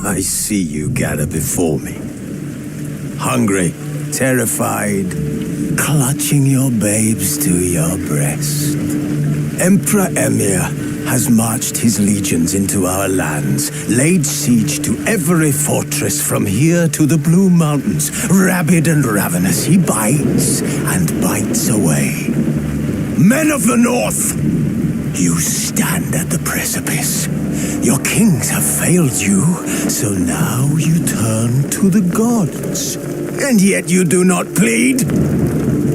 I see you gather before me. Hungry, terrified, clutching your babes to your breast. Emperor Emir has marched his legions into our lands, laid siege to every fortress from here to the Blue Mountains. Rabid and ravenous, he bites and bites away. Men of the North, you stand at the precipice. Your kings have failed you, so now you turn to the gods. And yet you do not plead.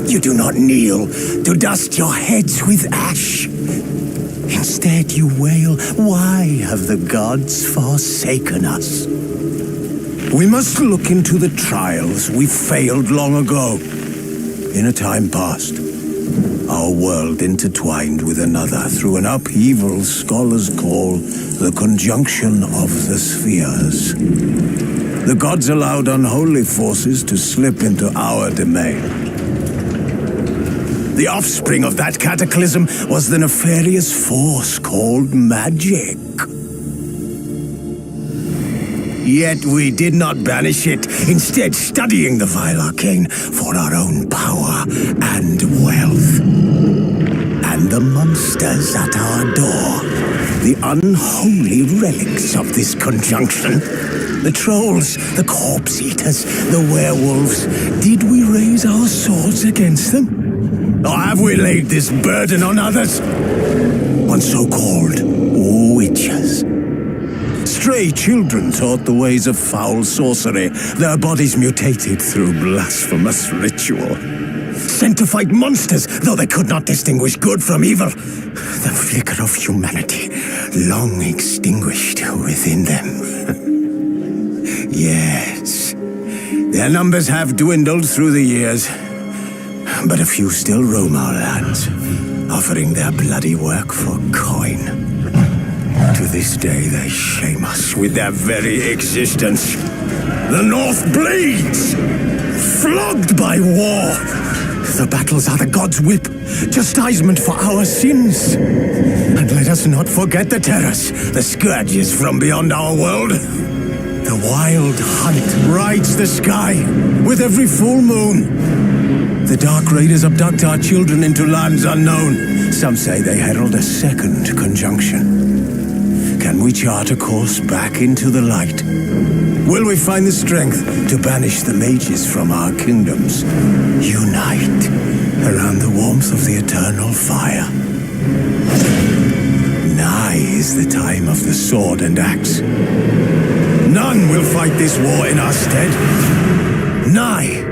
You do not kneel to dust your heads with ash. Instead you wail, why have the gods forsaken us? We must look into the trials we failed long ago. In a time past, our world intertwined with another through an upheaval scholars call the conjunction of the spheres. The gods allowed unholy forces to slip into our domain. The offspring of that cataclysm was the nefarious force called magic. Yet we did not banish it, instead studying the vile arcane for our own power and wealth. And the monsters at our door, the unholy relics of this conjunction. The trolls, the corpse eaters, the werewolves. Did we raise our swords against them? Or have we laid this burden on others? On so-called witches. Stray children taught the ways of foul sorcery, their bodies mutated through blasphemous ritual. Sent to fight monsters, though they could not distinguish good from evil. The flicker of humanity, long extinguished within them. Yes, their numbers have dwindled through the years. But a few still roam our lands, offering their bloody work for coin. To this day they shame us with their very existence. The North bleeds, flogged by war. The battles are the gods' whip, chastisement for our sins. And let us not forget the terrors, the scourges from beyond our world. The wild hunt rides the sky with every full moon. The Dark Raiders abduct our children into lands unknown. Some say they herald a second conjunction. Can we chart a course back into the light? Will we find the strength to banish the mages from our kingdoms? Unite around the warmth of the eternal fire. Nigh is the time of the sword and axe. None will fight this war in our stead. Nigh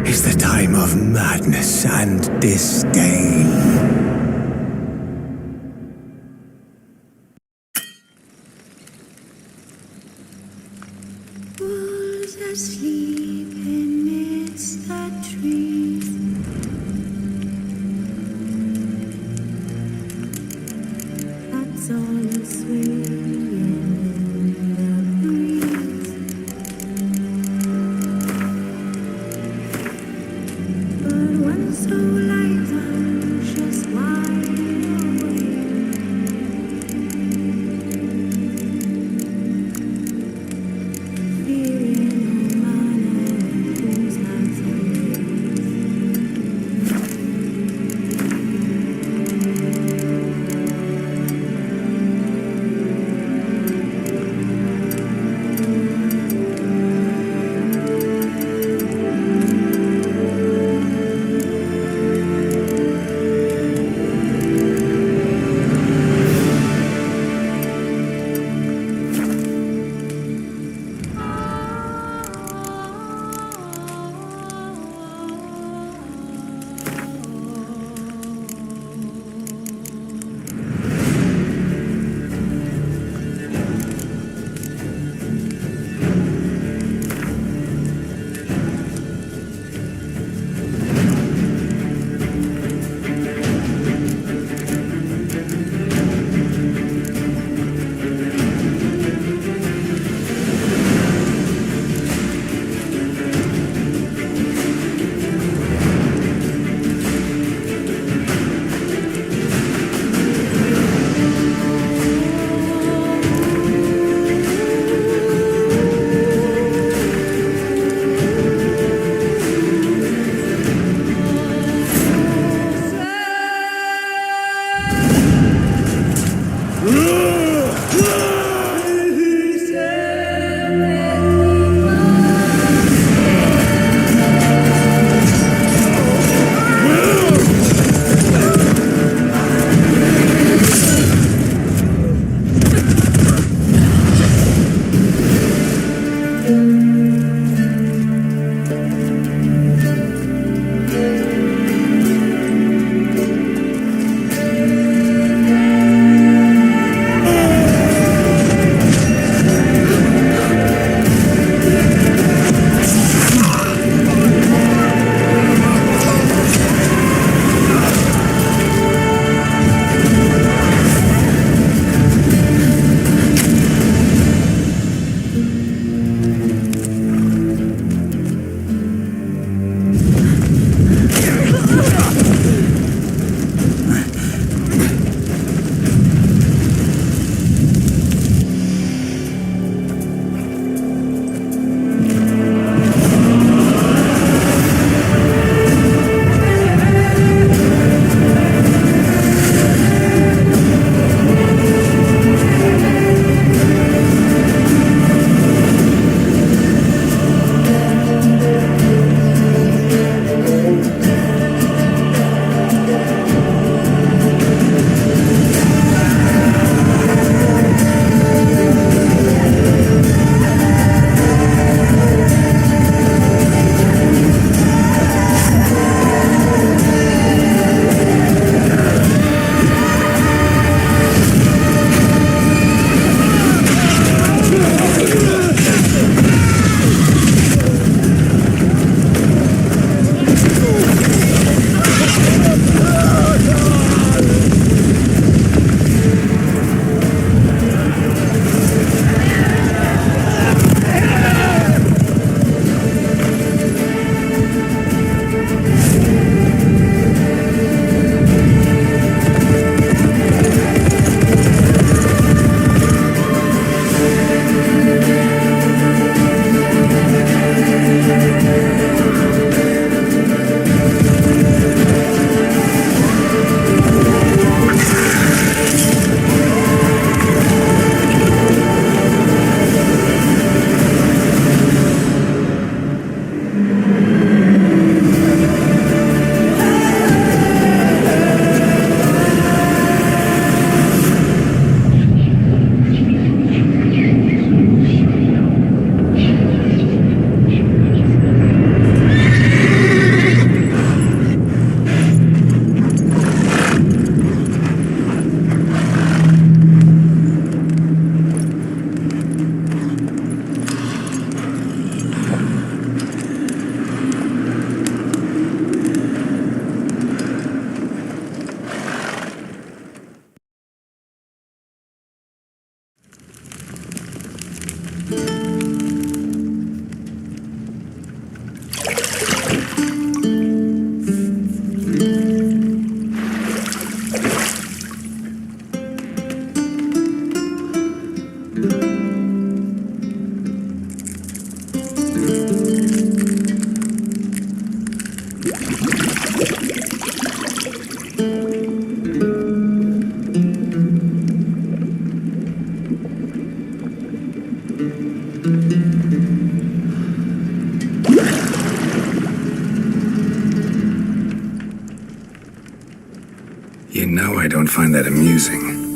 is the time of madness and disdain. Wolves asleep amidst the trees. That's all swaying in the breeze. But one soul lies anxious wide awake. Fearing no man whose hands are raised. know I don't find that amusing.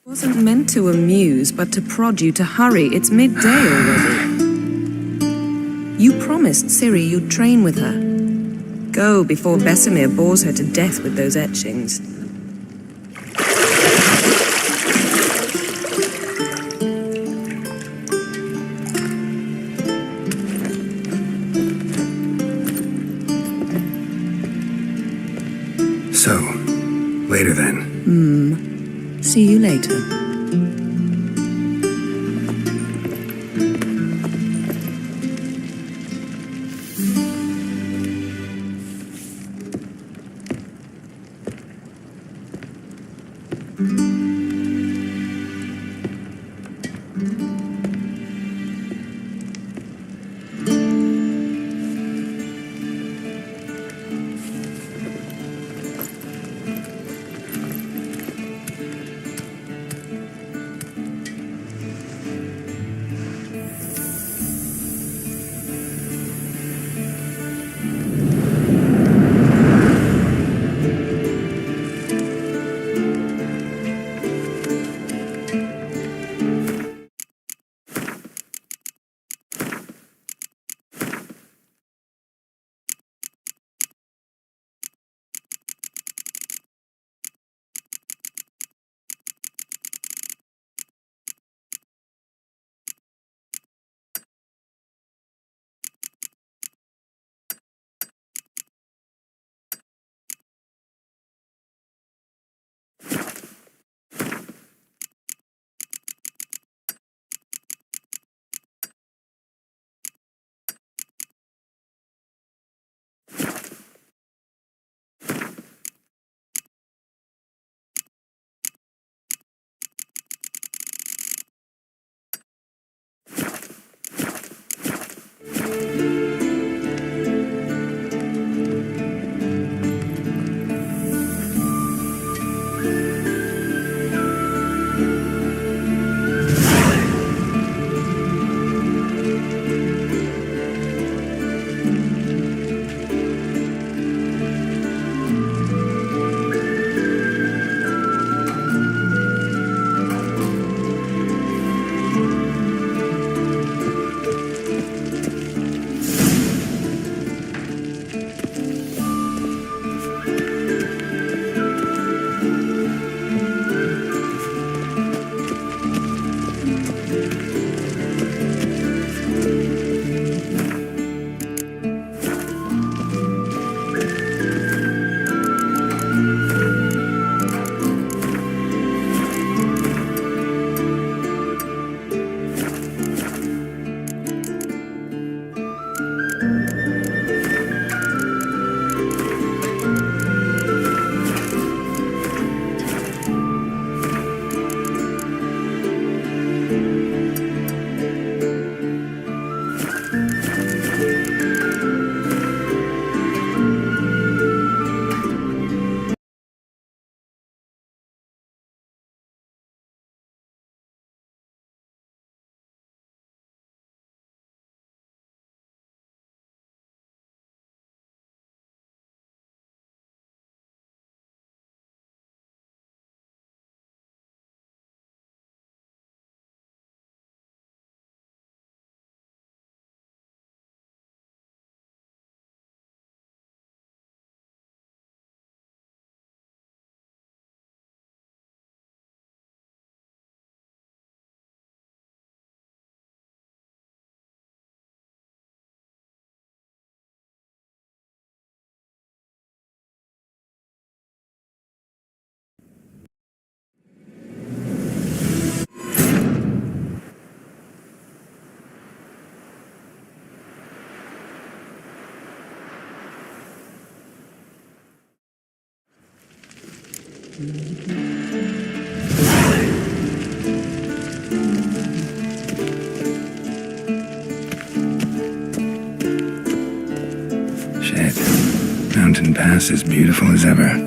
Wasn't meant to amuse, but to prod you to hurry. It's midday already. You promised Ciri you'd train with her. Go before Vesemir bores her to death with those etchings. So, later then. See you later. Shit. Mountain Pass as beautiful as ever.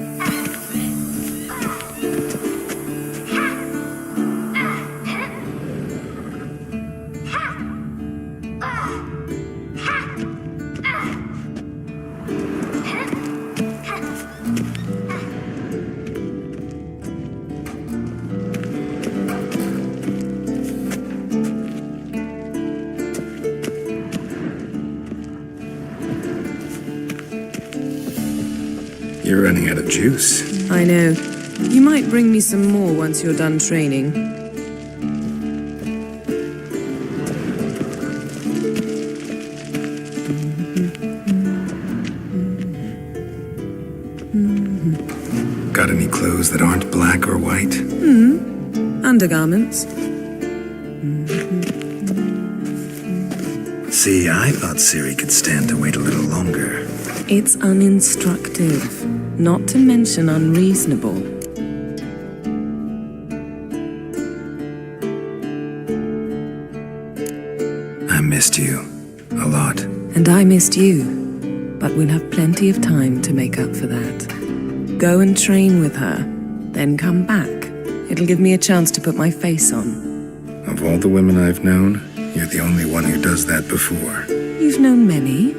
You're running out of juice. I know. You might bring me some more once you're done training. got any clothes that aren't black or white? Undergarments. See, I thought Ciri could stand to wait a little longer. It's uninstructive, not to mention unreasonable. I missed you. A lot. And I missed you, but we'll have plenty of time to make up for that. Go and train with her, then come back. It'll give me a chance to put my face on. Of all the women I've known, you're the only one who does that before. You've known many.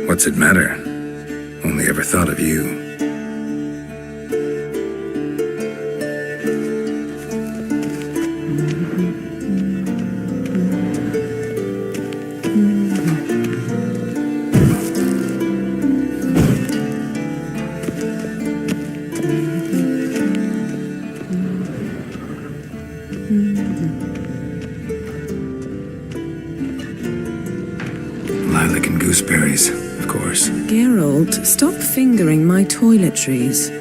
What's it matter? Only ever thought of you. Lilac and gooseberries, of course. Geralt, stop fingering my toiletries.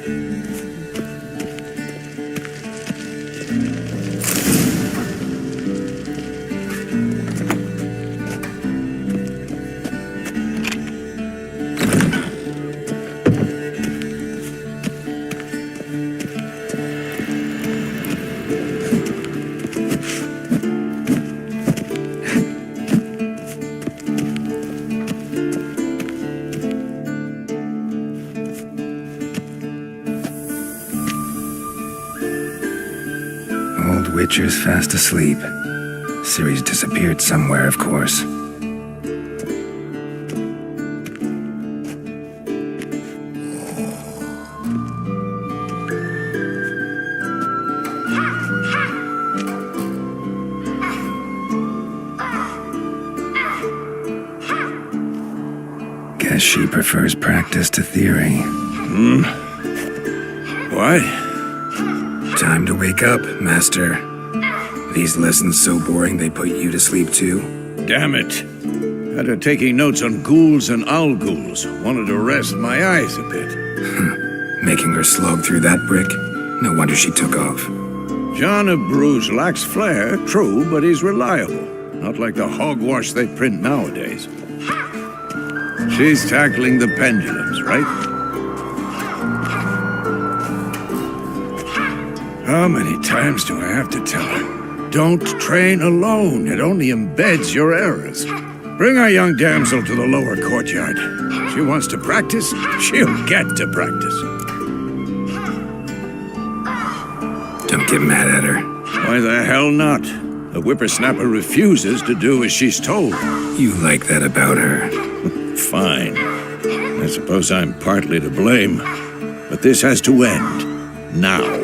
Old Witcher's fast asleep. Ciri's disappeared somewhere, of course. Guess she prefers practice to theory. What? Time to wake up, Master. These lessons so boring they put you to sleep too? Damn it. Had her taking notes on ghouls and owl ghouls. Wanted to rest my eyes a bit. Making her slog through that brick? No wonder she took off. John of Bruges lacks flair, true, but he's reliable. Not like the hogwash they print nowadays. She's tackling the pendulums, right? How many times do I have to tell her? Don't train alone. It only embeds your errors. Bring our young damsel to the lower courtyard. She wants to practice, she'll get to practice. Don't get mad at her. Why the hell not? The whippersnapper refuses to do as she's told. You like that about her. Fine. I suppose I'm partly to blame. But this has to end. Now.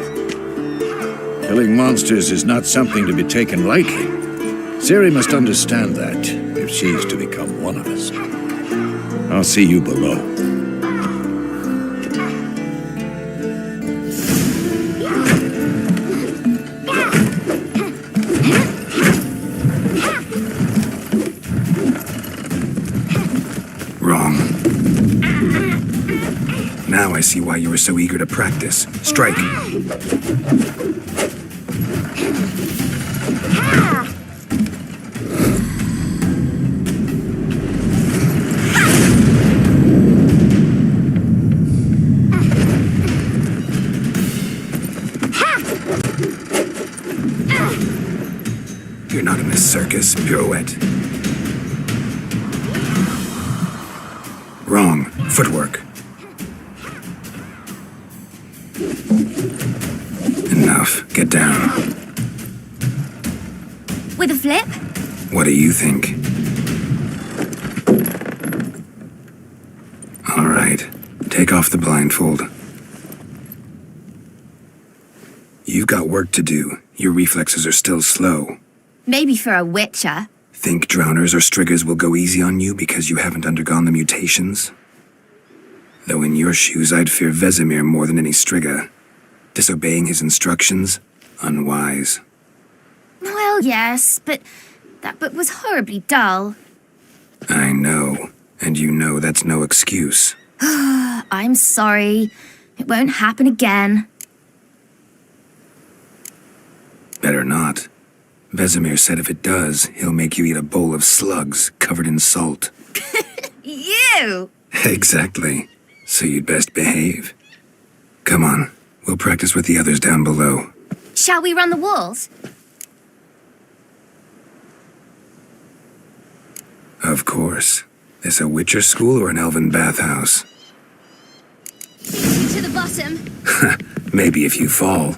Killing monsters is not something to be taken lightly. Ciri must understand that, if she's to become one of us. I'll see you below. Wrong. Now I see why you were so eager to practice. Strike. You're not in a circus, pirouette. Wrong. Footwork. Enough. Get down. With a flip? What do you think? All right. Take off the blindfold. You've got work to do. Your reflexes are still slow. Maybe for a witcher. Think drowners or striggers will go easy on you because you haven't undergone the mutations? Though in your shoes, I'd fear Vesemir more than any strigger. Disobeying his instructions? Unwise. Well, yes, but that book was horribly dull. I know. And you know that's no excuse. I'm sorry. It won't happen again. Better not. Vesemir said if it does, he'll make you eat a bowl of slugs covered in salt. You! Exactly. So you'd best behave. Come on, we'll practice with the others down below. Shall we run the walls? Of course. This a Witcher school or an elven bathhouse? To the bottom. Maybe if you fall.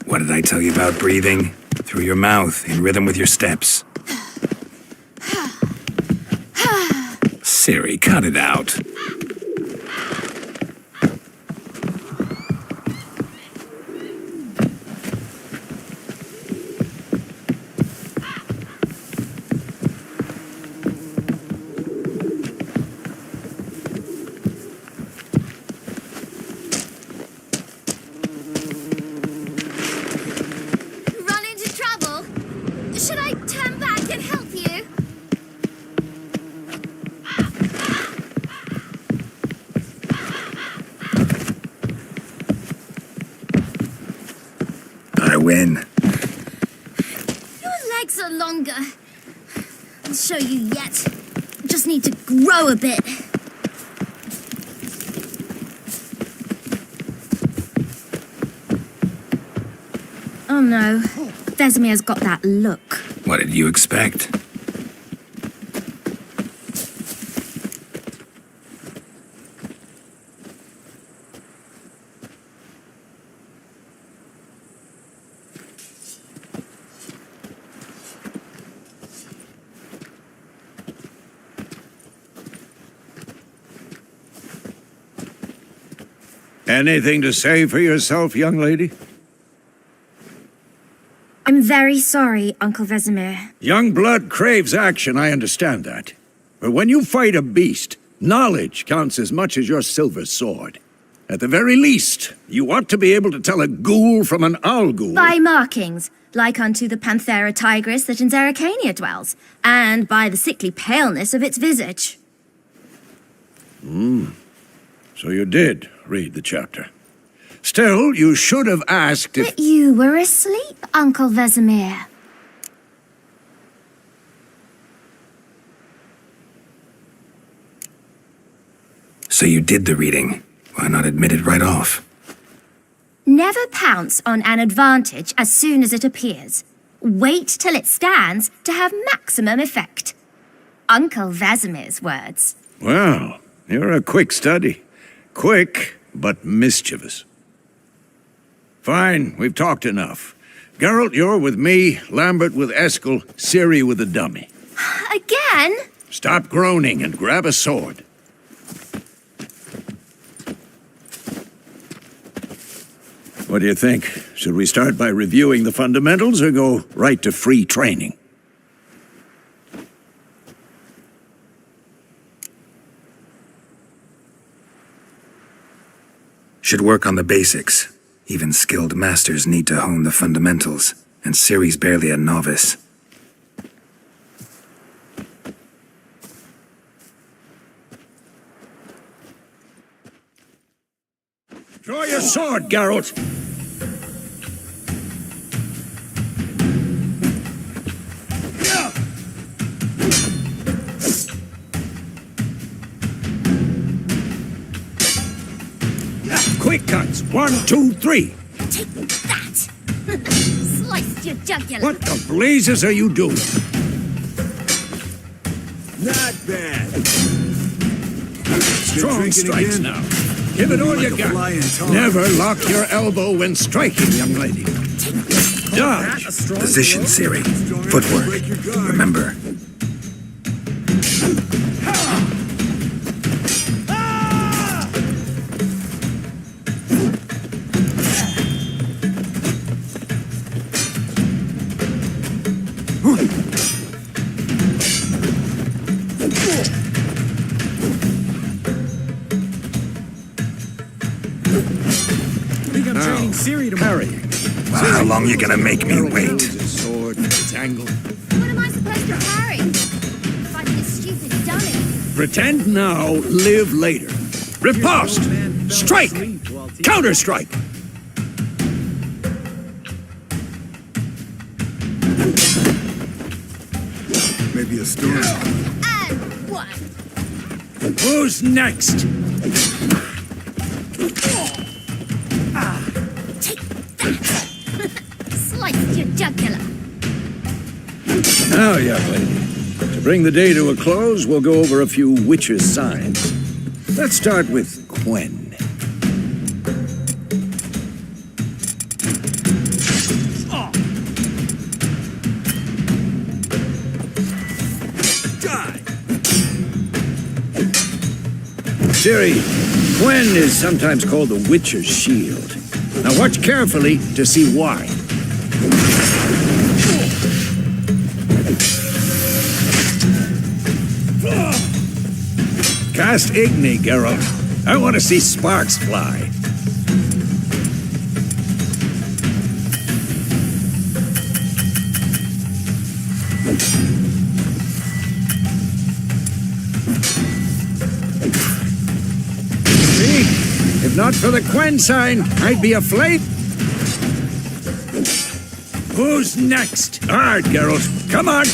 What did I tell you about breathing? Through your mouth, in rhythm with your steps. Ciri, cut it out. Run into trouble? Should I turn back and help you? I win. Your legs are longer. I'll show you yet. Just need to grow a bit. Oh no, Vesemir's got that look. What did you expect? Anything to say for yourself, young lady? I'm very sorry, Uncle Vesemir. Young blood craves action, I understand that. But when you fight a beast, knowledge counts as much as your silver sword. At the very least, you ought to be able to tell a ghoul from an owl ghoul. By markings, like unto the Panthera tigris that in Zeracania dwells, and by the sickly paleness of its visage. So you did read the chapter. Still, you should have asked if... But you were asleep, Uncle Vesemir. So you did the reading. Why not admit it right off? Never pounce on an advantage as soon as it appears. Wait till it stands to have maximum effect. Uncle Vesemir's words. Well, you're a quick study. Quick, but mischievous. Fine, we've talked enough. Geralt, you're with me, Lambert with Eskel, Ciri with the dummy. Again? Stop groaning and grab a sword. What do you think? Should we start by reviewing the fundamentals or go right to free training? Should work on the basics. Even skilled masters need to hone the fundamentals, and Ciri's barely a novice. Draw your sword, Geralt! Quick cuts! 1, 2, 3! Take that! Sliced your jugular. What the blazes are you doing? Not bad. Strong strikes again? now. Give it all you Like a fly in got. tar. Never lock your elbow when striking, young lady. Dodge. Position, Ciri. Footwork. Remember. training Siri to marry. Well, how long you gonna make me wait? His sword, its angle. What am I supposed to carry? Like this stupid dummy. Pretend now, live later. Riposte! Strike! Counter-strike! Maybe a story. And one. Who's next? Sliced your jugular. Now, young lady, to bring the day to a close, we'll go over a few witches' signs. Let's start with Quen. Siri, Quen is sometimes called the Witcher's Shield. Now watch carefully to see why. Cast Igni, Geralt. I want to see sparks fly. See? If not for the Quen sign, I'd be aflame. Who's next? Hard, Geralt. Come on.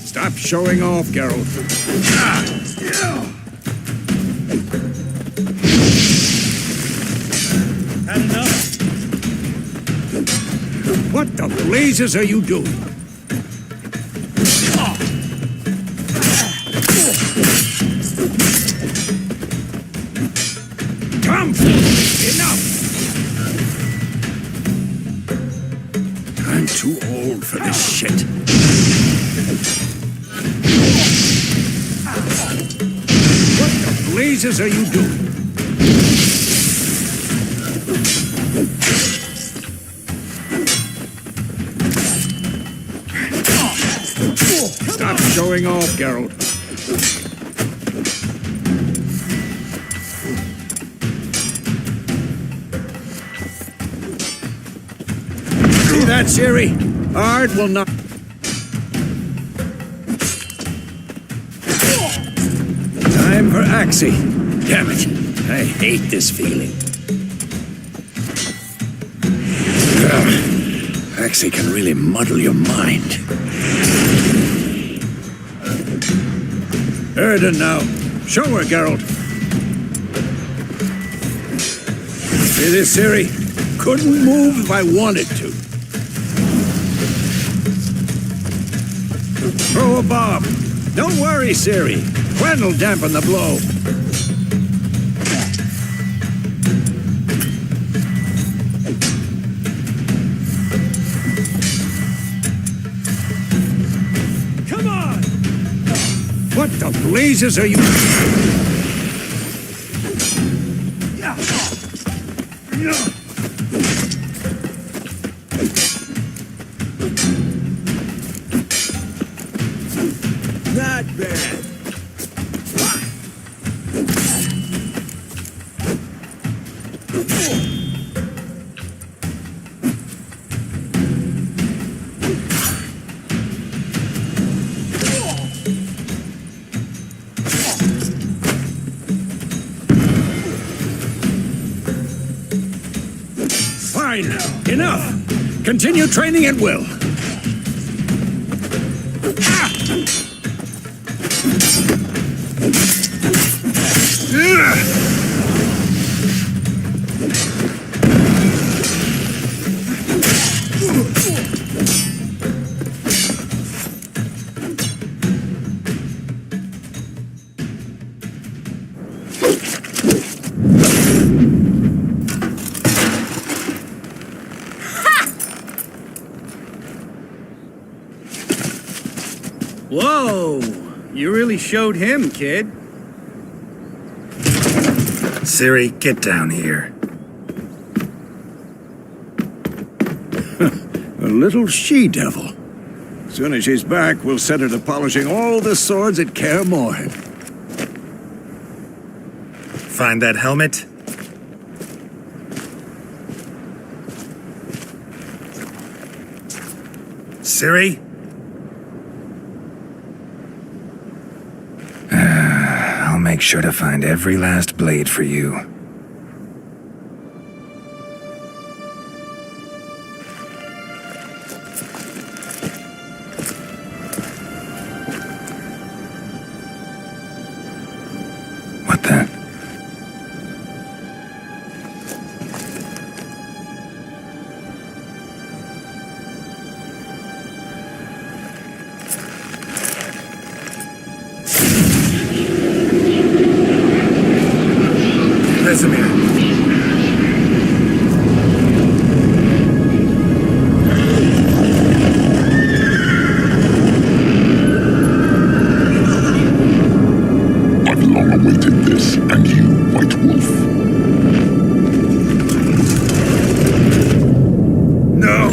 Stop showing off, Geralt. Had enough. What the blazes are you doing? Come! Enough! I'm too old for this shit. What the blazes are you doing? Stop showing off, Geralt. See that, Siri? Ard will not... Time for Axie. Damn it. I hate this feeling. Axie can really muddle your mind. Erden now. Show her, Geralt. See this, Siri? Couldn't move if I wanted to. Throw a bomb. Don't worry, Siri. Quen will dampen the blow. Come on! What the blazes are you... Not bad. Fine now. Enough. Continue training at will. Whoa! You really showed him, kid. Siri, get down here. little she-devil. Soon as she's back, we'll set her to polishing all the swords at Kaer Morhen. Find that helmet? Ciri? I'll make sure to find every last blade for you. What the? Vesemir. I've long awaited this, and you, White Wolf. No!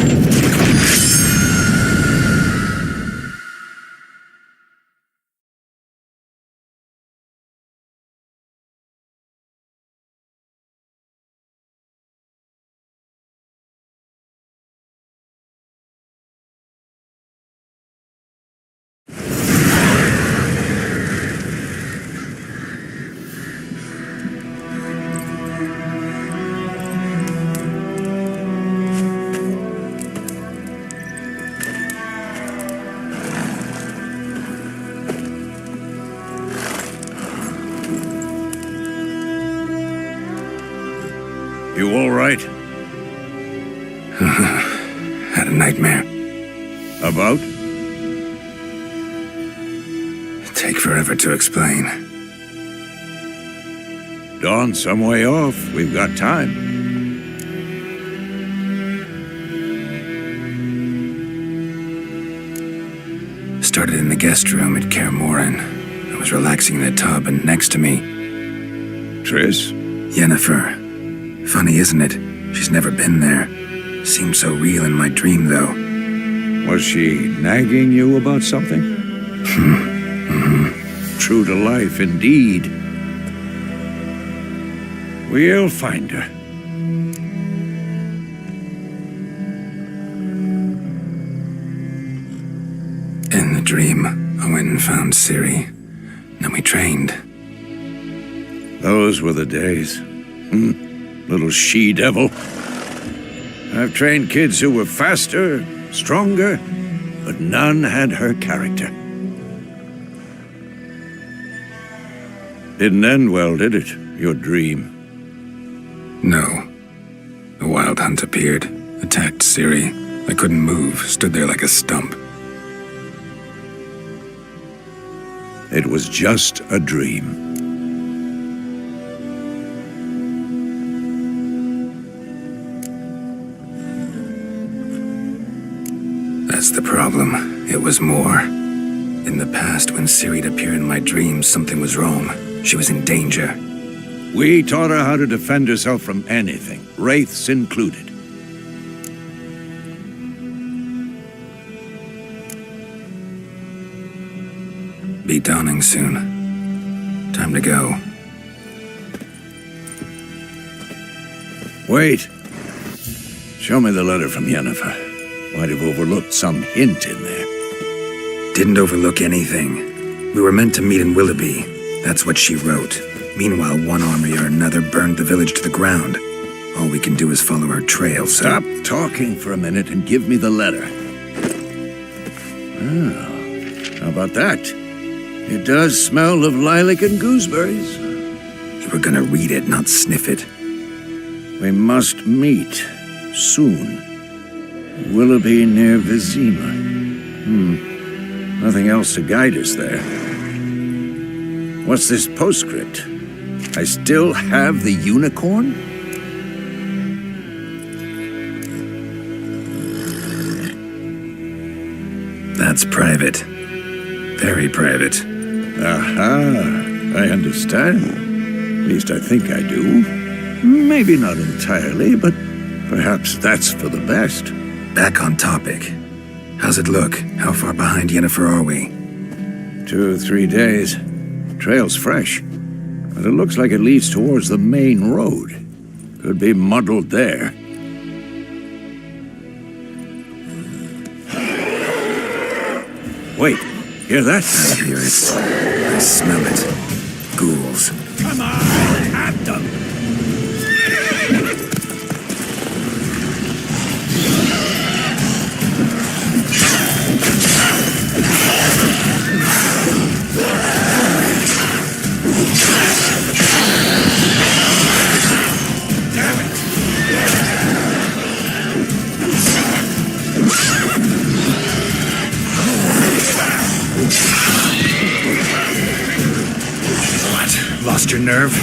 You all right? Had a nightmare. About? Take forever to explain. Dawn's some way off. We've got time. Started in the guest room at Kaer Morhen. I was relaxing in the tub, and next to me, Triss? Yennefer. Funny, isn't it? She's never been there. Seemed so real in my dream, though. Was she nagging you about something? True to life, indeed. We'll find her. In the dream, I went and found Ciri. Then we trained. Those were the days. Little she-devil. I've trained kids who were faster, stronger, but none had her character. Didn't end well, did it? Your dream? No. A wild hunt appeared, attacked Ciri. I couldn't move, stood there like a stump. It was just a dream. That's the problem. It was more. In the past, when Ciri'd appear in my dreams, something was wrong. She was in danger. We taught her how to defend herself from anything, wraiths included. Be dawning soon. Time to go. Wait. Show me the letter from Yennefer. Might have overlooked some hint in there. Didn't overlook anything. We were meant to meet in Willoughby. That's what she wrote. Meanwhile, one army or another burned the village to the ground. All we can do is follow her trail, so... Stop talking for a minute and give me the letter. Oh, how about that? It does smell of lilac and gooseberries. You were gonna read it, not sniff it. We must meet soon. Willoughby near Vizima. Nothing else to guide us there. What's this postscript? I still have the unicorn? That's private. Very private. Aha, I understand. At least I think I do. Maybe not entirely, but perhaps that's for the best. Back on topic. How's it look? How far behind Yennefer are we? 2 or 3 days. Trail's fresh, but it looks like it leads towards the main road. Could be muddled there. Wait, hear that? I hear it. I smell it. Ghouls. Come on, at them! What? Lost your nerve?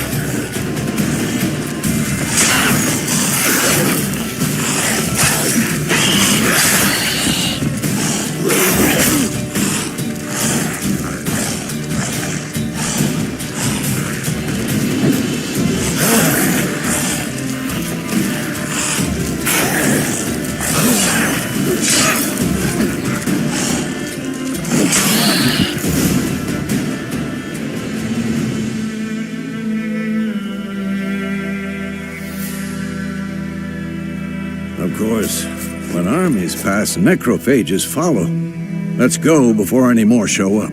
Of course, when armies pass, necrophages follow. Let's go before any more show up.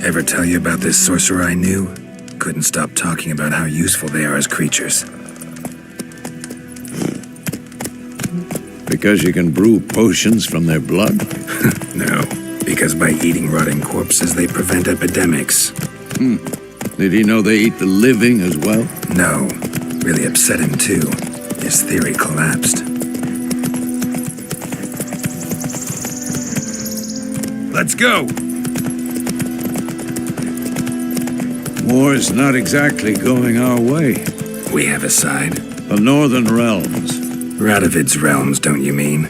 Ever tell you about this sorcerer I knew? Couldn't stop talking about how useful they are as creatures. Because you can brew potions from their blood? No, because by eating rotting corpses, they prevent epidemics. Did he know they eat the living as well? No, really upset him too. His theory collapsed. Let's go! War's not exactly going our way. We have a side. The Northern Realms. Radovid's realms, don't you mean?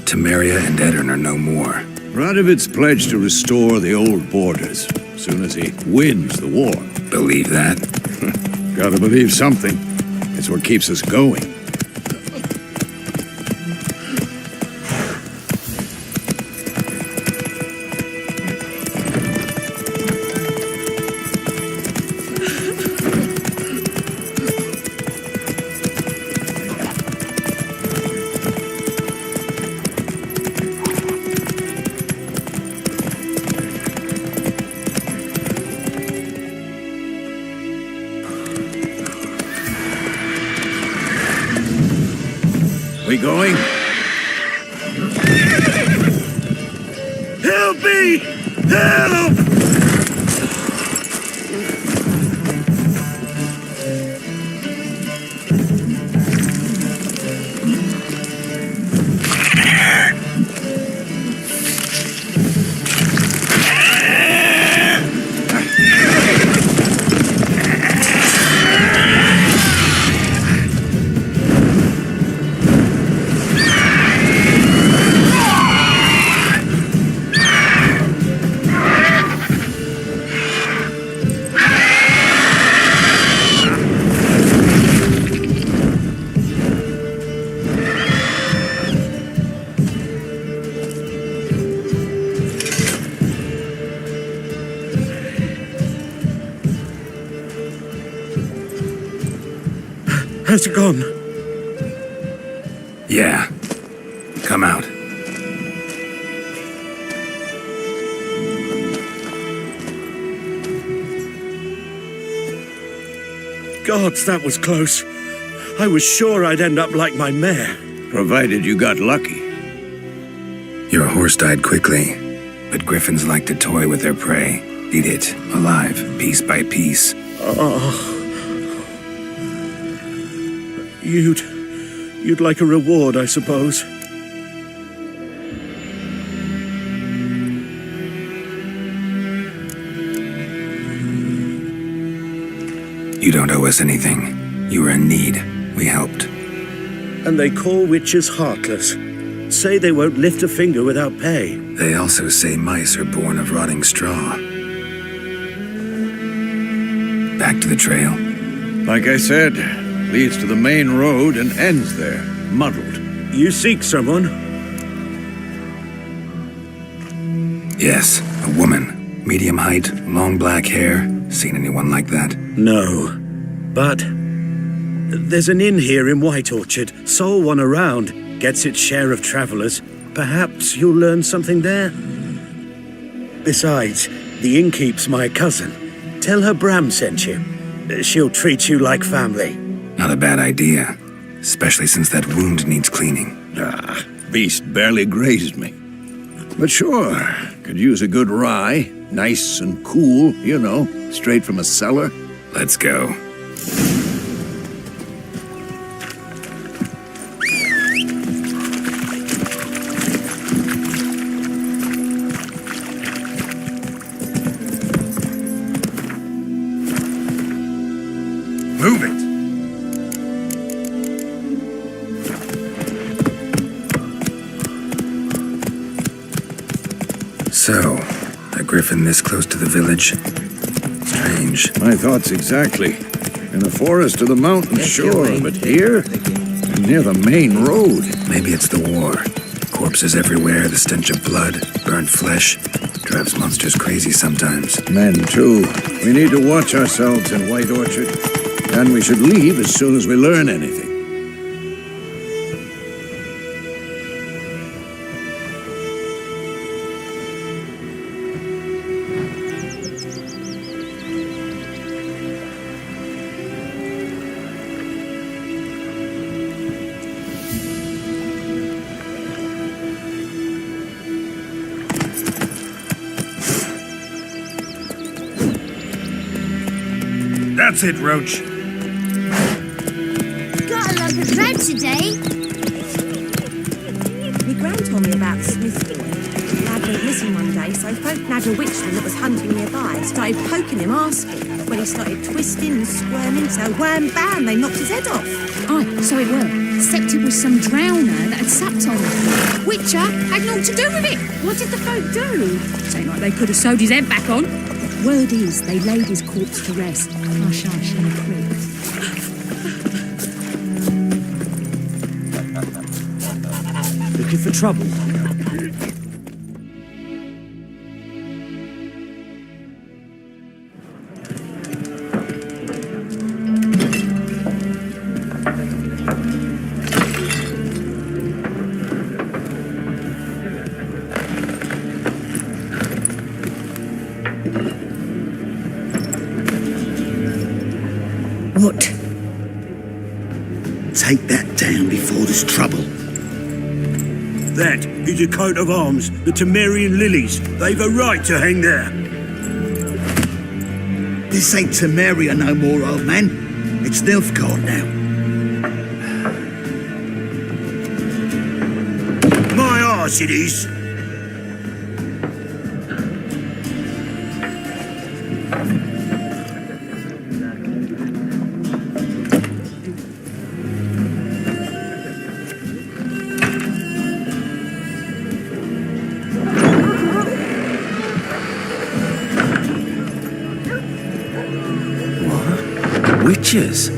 Temeria and Edirn are no more. Radovid's pledged to restore the old borders as soon as he wins the war. Believe that? Gotta believe something. It's what keeps us going. We going? Help me! Help! Has it gone? Yeah. Come out. Gods, that was close. I was sure I'd end up like my mare. Provided you got lucky. Your horse died quickly, but griffins like to toy with their prey. Eat it, alive, piece by piece. You'd like a reward, I suppose. You don't owe us anything. You were in need. We helped. And they call witches heartless. Say they won't lift a finger without pay. They also say mice are born of rotting straw. Back to the trail. Like I said, leads to the main road and ends there, muddled. You seek someone? Yes, a woman. Medium height, long black hair. Seen anyone like that? No. But there's an inn here in White Orchard. Sole one around. Gets its share of travelers. Perhaps you'll learn something there. Besides, the innkeep's my cousin. Tell her Bram sent you. She'll treat you like family. Not a bad idea. Especially since that wound needs cleaning. Ah, beast barely grazed me. But sure, could use a good rye. Nice and cool, you know, straight from a cellar. Let's go. Move it! So, a griffin this close to the village? Strange. My thoughts exactly. In the forest or the mountains, sure, but here? Near the main road. Maybe it's the war. Corpses everywhere, the stench of blood, burnt flesh. Drives monsters crazy sometimes. Men, too. We need to watch ourselves in White Orchard. And we should leave as soon as we learn anything. That's it, Roach. Got a lump of bread today. My gran told me about Smith boy. Lad went missing one day, so folk nabbed a witchman that was hunting nearby. Started poking him, asking. When he started twisting and squirming, so wham bam, they knocked his head off. Aye, so it were. Except it was some drowner that had sapped on him. Witcher had naught to do with it. What did the folk do? Seemed like they could have sewed his head back on. Word is, they laid his corpse to rest. Hush, hush, in a creek. Looking for trouble? What? Take that down before there's trouble. That is a coat of arms, the Temerian lilies. They've a right to hang there. This ain't Temeria no more, old man. It's Nilfgaard now. My arse it is. Witches?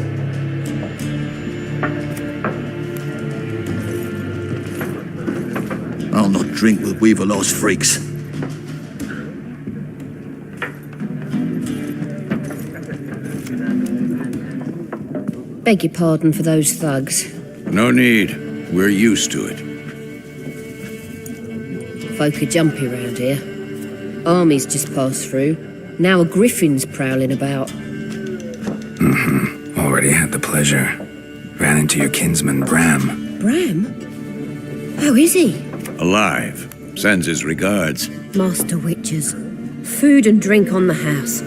I'll not drink with Weaverlaw's freaks. Beg your pardon for those thugs. No need. We're used to it. Folk are jumpy round here. Armies just passed through. Now a griffin's prowling about. Already had the pleasure. Ran into your kinsman, Bram. Bram? How is he? Alive. Sends his regards. Master Witchers. Food and drink on the house.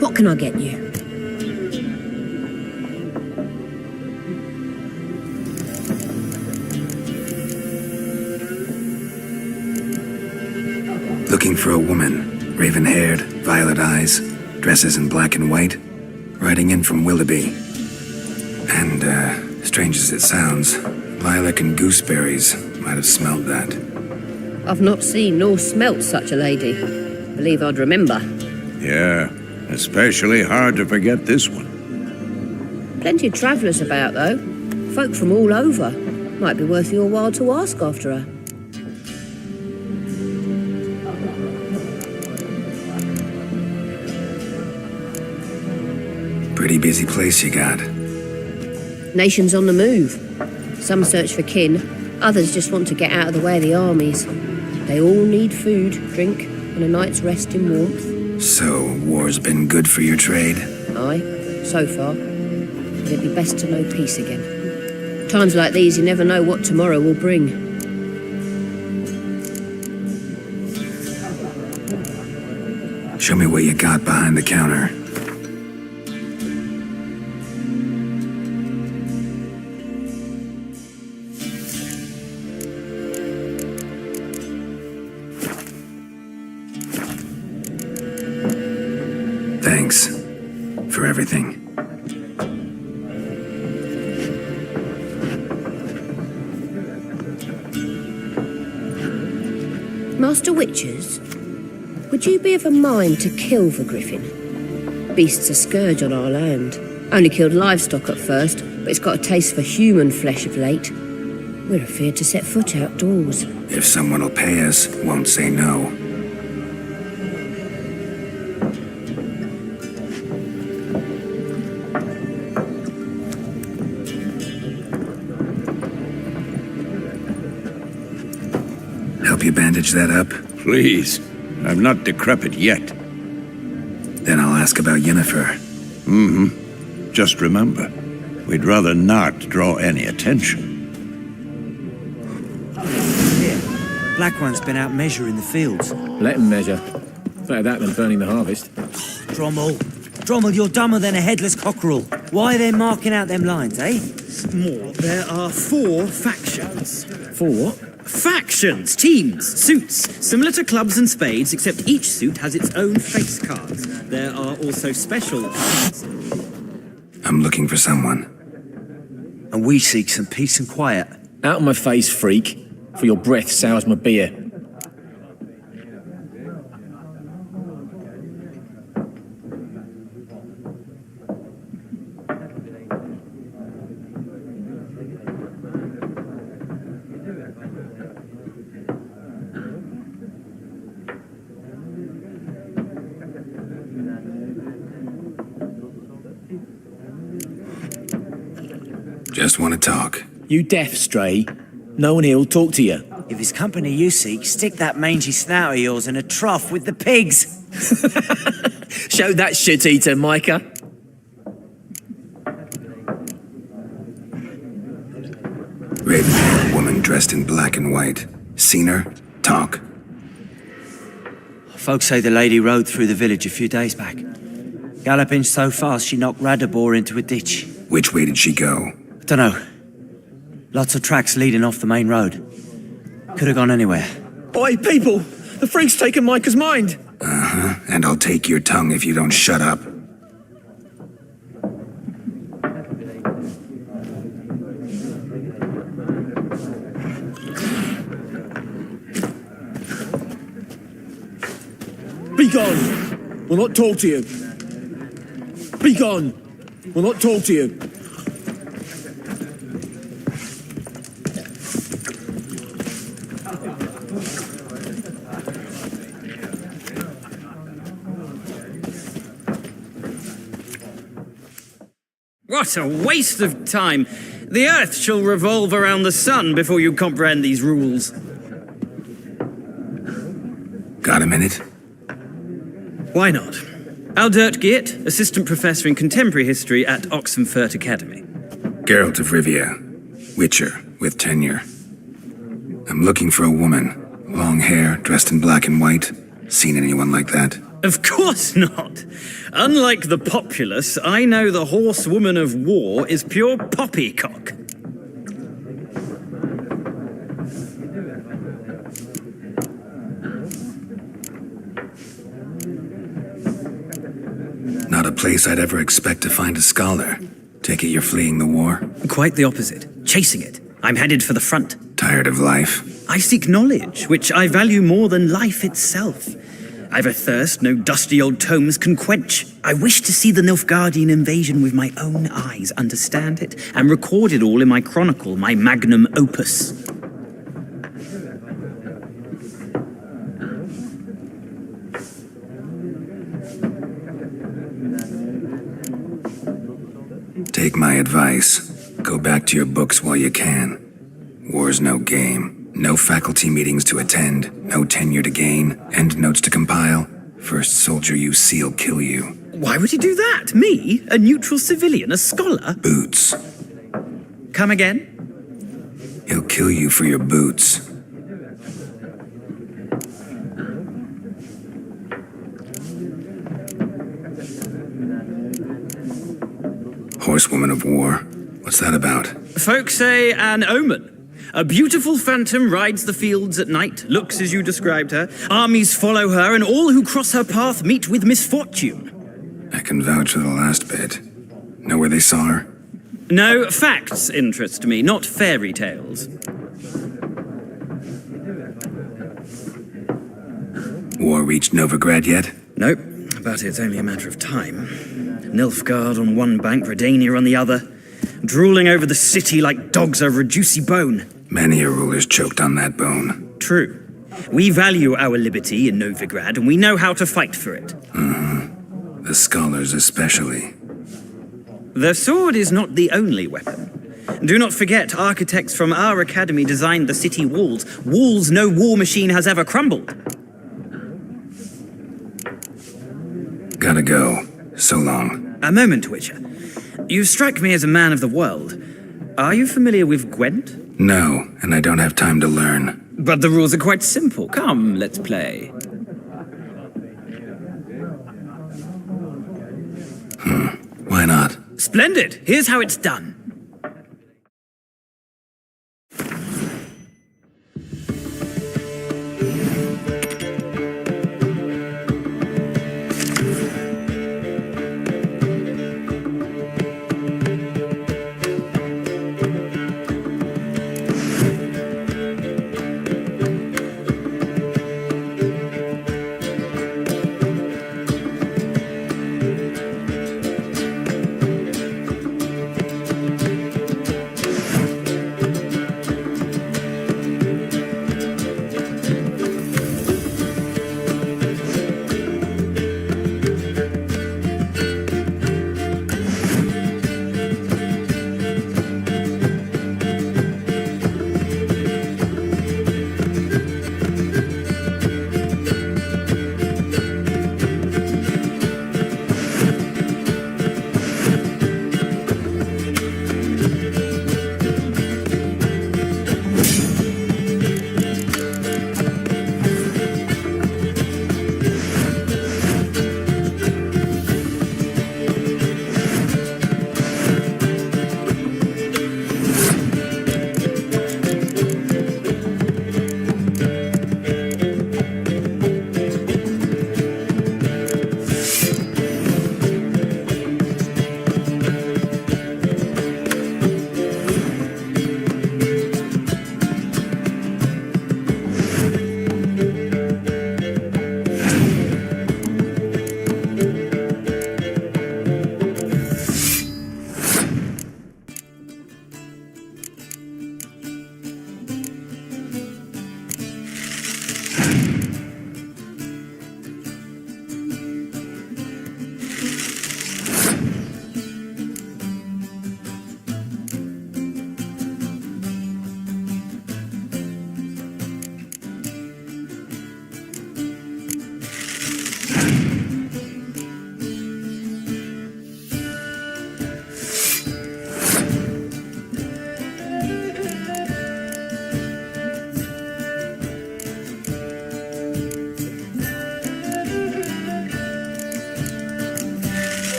What can I get you? Looking for a woman. Raven-haired, violet eyes, dresses in black and white. Riding in from Willoughby. And, strange as it sounds, Lilac and gooseberries might have smelled that. I've not seen nor smelt such a lady. Believe I'd remember. Yeah, especially hard to forget this one. Plenty of travellers about, though. Folk from all over. Might be worth your while to ask after her. Pretty busy place you got. Nations on the move. Some search for kin, others just want to get out of the way of the armies. They all need food, drink, and a night's rest in warmth. So, war's been good for your trade? Aye, so far. But it'd be best to know peace again. Times like these, you never know what tomorrow will bring. Show me what you got behind the counter. Thanks for everything. Master Witchers, would you be of a mind to kill the griffin? Beast's a scourge on our land. Only killed livestock at first, but it's got a taste for human flesh of late. We're afeard to set foot outdoors. If someone will pay us, won't say no. Help you bandage that up? Please. I'm not decrepit yet. Then I'll ask about Yennefer. Mm-hmm. Just remember, we'd rather not draw any attention. Black One's been out measuring the fields. Let him measure. Better that than burning the harvest. Drommel, you're dumber than a headless cockerel. Why are they marking out them lines, eh? More. There are 4 factions. 4 what? Factions, teams, suits, similar to clubs and spades, except each suit has its own face cards. There are also special cards. I'm looking for someone. And we seek some peace and quiet. Out of my face, freak, for your breath sours my beer. Just want to talk. You deaf, Stray? No one here will talk to you. If it's company you seek, stick that mangy snout of yours in a trough with the pigs. Show that shit-eater, Micah. Raven, woman dressed in black and white. Seen her? Talk. Folks say the lady rode through the village a few days back. Galloping so fast she knocked Radabor into a ditch. Which way did she go? Dunno. Lots of tracks leading off the main road. Could have gone anywhere. Oi, people! The freak's taken Micah's mind! Uh-huh. And I'll take your tongue if you don't shut up. Be gone! We'll not talk to you. Be gone! We'll not talk to you. What a waste of time! The Earth shall revolve around the sun before you comprehend these rules. Got a minute? Why not? Aldert Geert, Assistant Professor in Contemporary History at Oxenfurt Academy. Geralt of Rivia. Witcher, with tenure. I'm looking for a woman. Long hair, dressed in black and white. Seen anyone like that? Of course not! Unlike the populace, I know the horsewoman of war is pure poppycock. Not a place I'd ever expect to find a scholar. Take it you're fleeing the war? Quite the opposite. Chasing it. I'm headed for the front. Tired of life? I seek knowledge, which I value more than life itself. I've a thirst no dusty old tomes can quench. I wish to see the Nilfgaardian invasion with my own eyes, understand it, and record it all in my chronicle, my magnum opus. Take my advice. Go back to your books while you can. War's no game. No faculty meetings to attend, no tenure to gain, end notes to compile. First soldier you see will kill you. Why would he do that? Me? A neutral civilian? A scholar? Boots. Come again? He'll kill you for your boots. Horsewoman of War. What's that about? Folk say an omen. A beautiful phantom rides the fields at night, looks as you described her. Armies follow her, and all who cross her path meet with misfortune. I can vouch for the last bit. Know where they saw her? No, facts interest me, not fairy tales. War reached Novigrad yet? Nope, but it's only a matter of time. Nilfgaard on one bank, Redania on the other, drooling over the city like dogs over a juicy bone. Many a ruler's choked on that bone. True. We value our liberty in Novigrad, and we know how to fight for it. The scholars especially. The sword is not the only weapon. Do not forget, architects from our academy designed the city walls. Walls no war machine has ever crumbled. Gotta go. So long. A moment, Witcher. You strike me as a man of the world. Are you familiar with Gwent? No, and I don't have time to learn. But the rules are quite simple. Come, let's play. Why not? Splendid! Here's how it's done.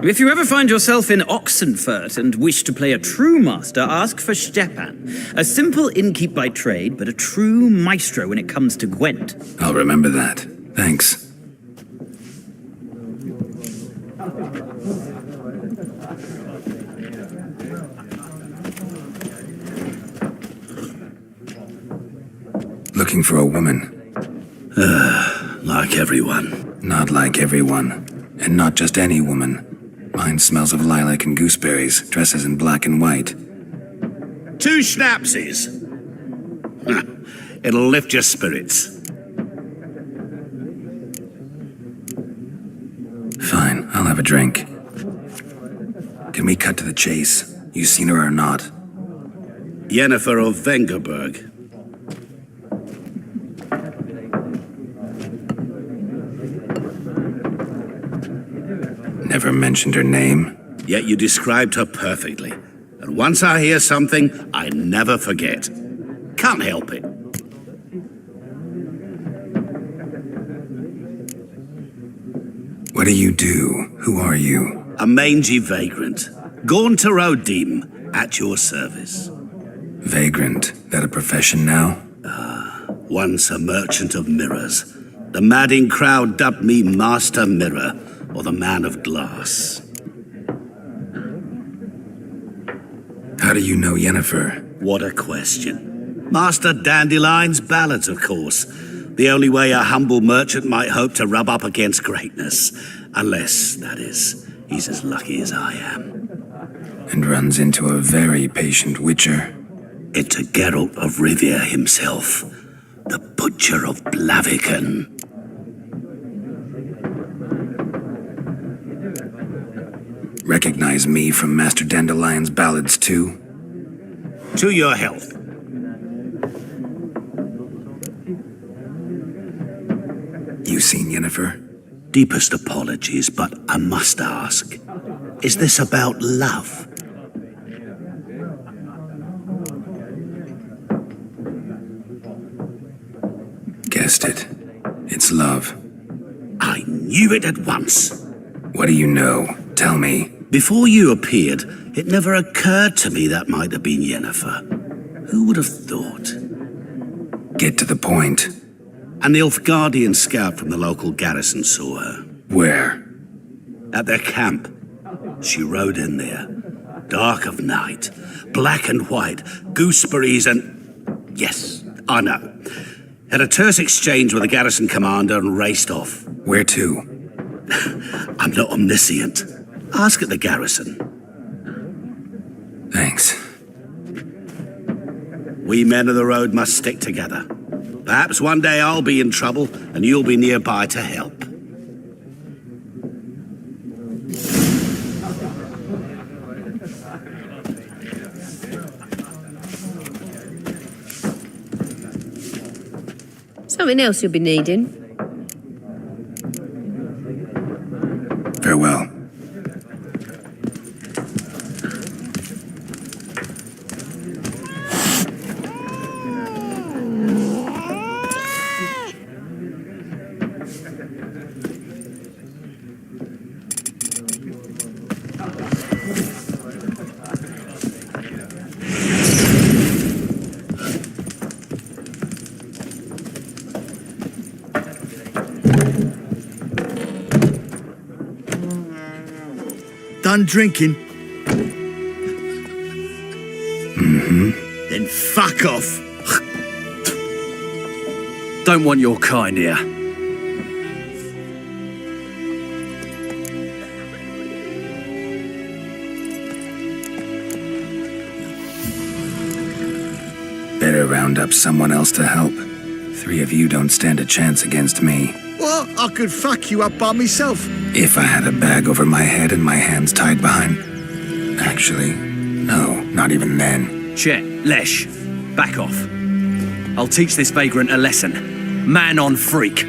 If you ever find yourself in Oxenfurt and wish to play a true master, ask for Stepan. A simple innkeep by trade, but a true maestro when it comes to Gwent. I'll remember that. Thanks. Looking for a woman. Like everyone. Not like everyone. And not just any woman. Mine smells of lilac and gooseberries, dresses in black and white. 2 schnapsies. It'll lift your spirits. Fine, I'll have a drink. Can we cut to the chase? You seen her or not? Yennefer of Vengerberg. Never mentioned her name. Yet you described her perfectly. And once I hear something, I never forget. Can't help it. What do you do? Who are you? A mangy vagrant. Gaunter O'Dim, at your service. Vagrant. That a profession now? Once a merchant of mirrors. The madding crowd dubbed me Master Mirror, or the Man of Glass. How do you know Yennefer? What a question. Master Dandelion's ballads, of course. The only way a humble merchant might hope to rub up against greatness. Unless, that is, he's as lucky as I am. And runs into a very patient witcher. Into Geralt of Rivia himself. The Butcher of Blaviken. Recognize me from Master Dandelion's ballads, too? To your health. You seen Yennefer? Deepest apologies, but I must ask. Is this about love? Guessed it. It's love. I knew it at once. What do you know? Tell me. Before you appeared, it never occurred to me that might have been Yennefer. Who would have thought? Get to the point. An Nilfgaardian scout from the local garrison saw her. Where? At their camp. She rode in there. Dark of night. Black and white. Gooseberries and... Yes, I know. Had a terse exchange with the garrison commander and raced off. Where to? I'm not omniscient. Ask at the garrison. Thanks. We men of the road must stick together. Perhaps one day I'll be in trouble and you'll be nearby to help. Something else you'll be needing. Farewell. Done drinking? Mm-hmm. Then fuck off. Don't want your kind here. Better round up someone else to help. 3 of you don't stand a chance against me. Well, I could fuck you up by myself. If I had a bag over my head and my hands tied behind... Actually, no, not even then. Chet, Lesh, back off. I'll teach this vagrant a lesson. Man on freak.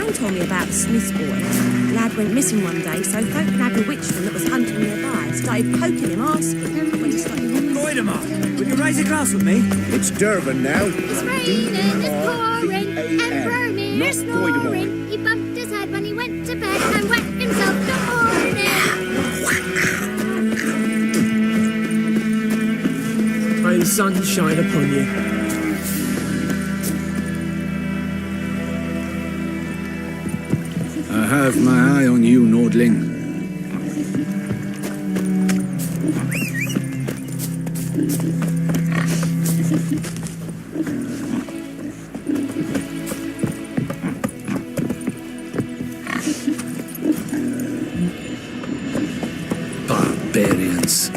John told me about the Smith's boy. The lad went missing one day, so folk nabbed a witchman that was hunting nearby. Started poking him, asking when he started... Moidemar, would you raise a glass with me? It's Durban now. It's raining, it's pouring, and Vermeer's snoring. He bumped his head when he went to bed and wet himself the morning. May the sun shine upon you. I have my eye on you, Nordling. Barbarians.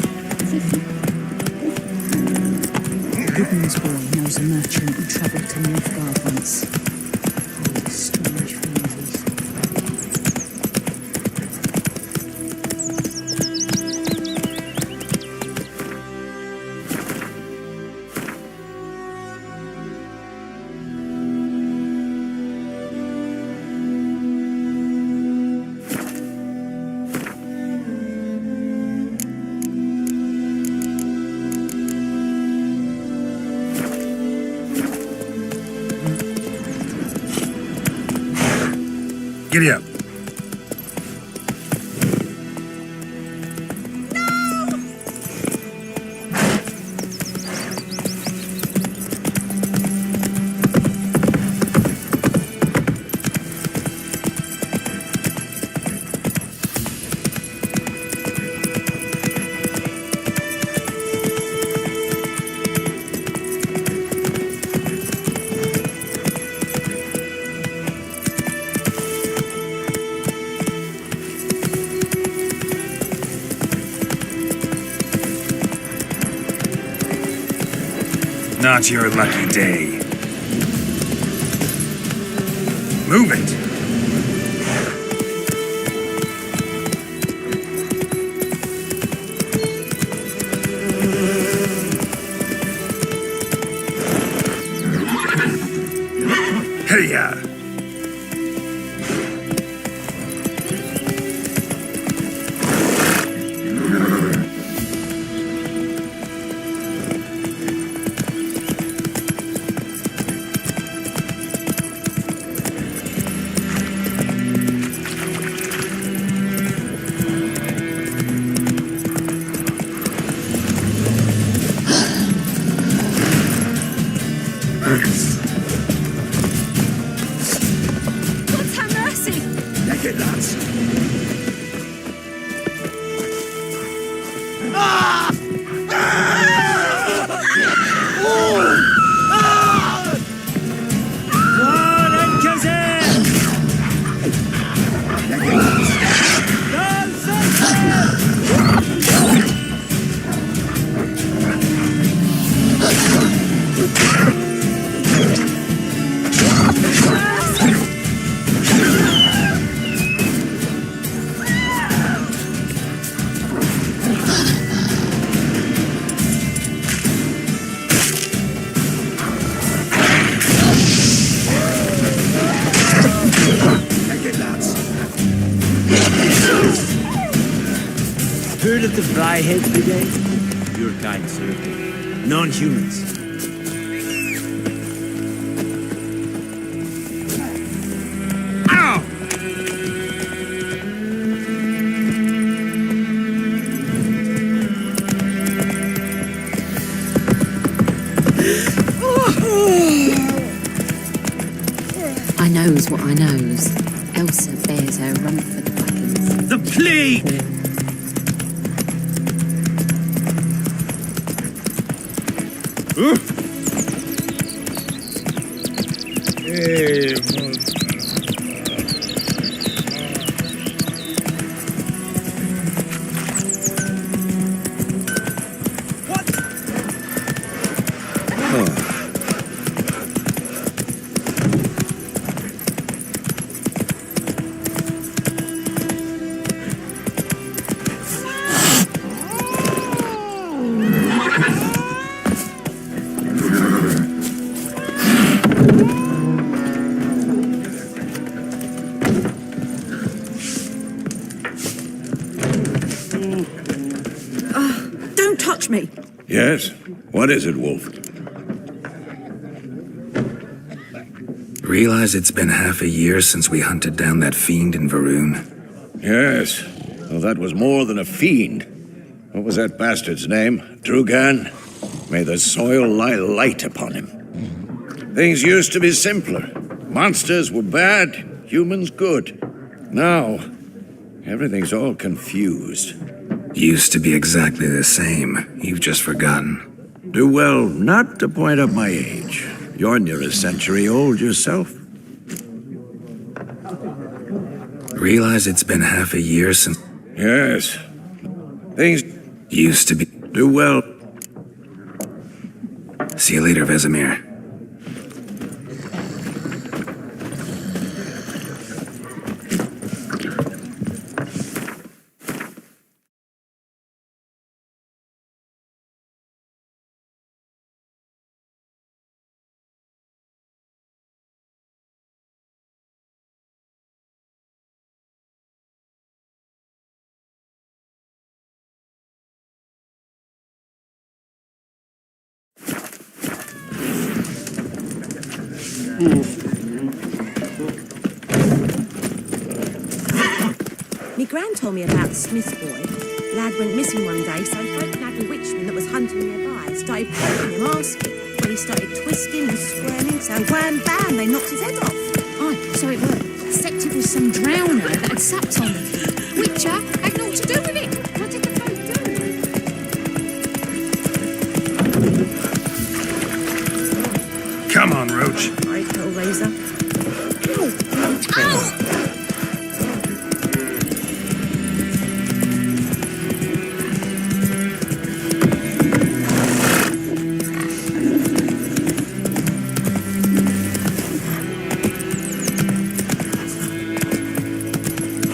Goodman's boy knows a merchant who travelled to Nilfgaard once. Oh, strange families. Giddy up. Not your lucky day. Move it! Hey-ya! God's have mercy! Naked lads. Heard of the Fryheads Brigade? Your kind, sir. Non-humans. Ow! I knows what I knows. Elsa bears her run for the buttons. The plague! Yes? What is it, Wolf? Realize it's been half a year since we hunted down that fiend in Varun? Yes. Well, that was more than a fiend. What was that bastard's name? Drugan? May the soil lie light upon him. Things used to be simpler. Monsters were bad, humans good. Now, everything's all confused. Used to be exactly the same. You've just forgotten. Do well not to point up my age. You're near a century old yourself. Realize it's been half a year since... Yes. Things used to be... Do well. See you later, Vesemir. Me gran told me about the Smith's boy. Lad went missing one day, so folk nagged a witchman that was hunting nearby. Started poking him, asking. When he started twisting and squirming, so wham bam, they knocked his head off. Aye, so it were. Except it was some drowner that had supped on him. Witcher had naught to do with it. What did the folk do? Come on, Roach. Right, little razor. Ow!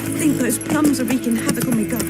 I think those plums are wreaking havoc on my gut.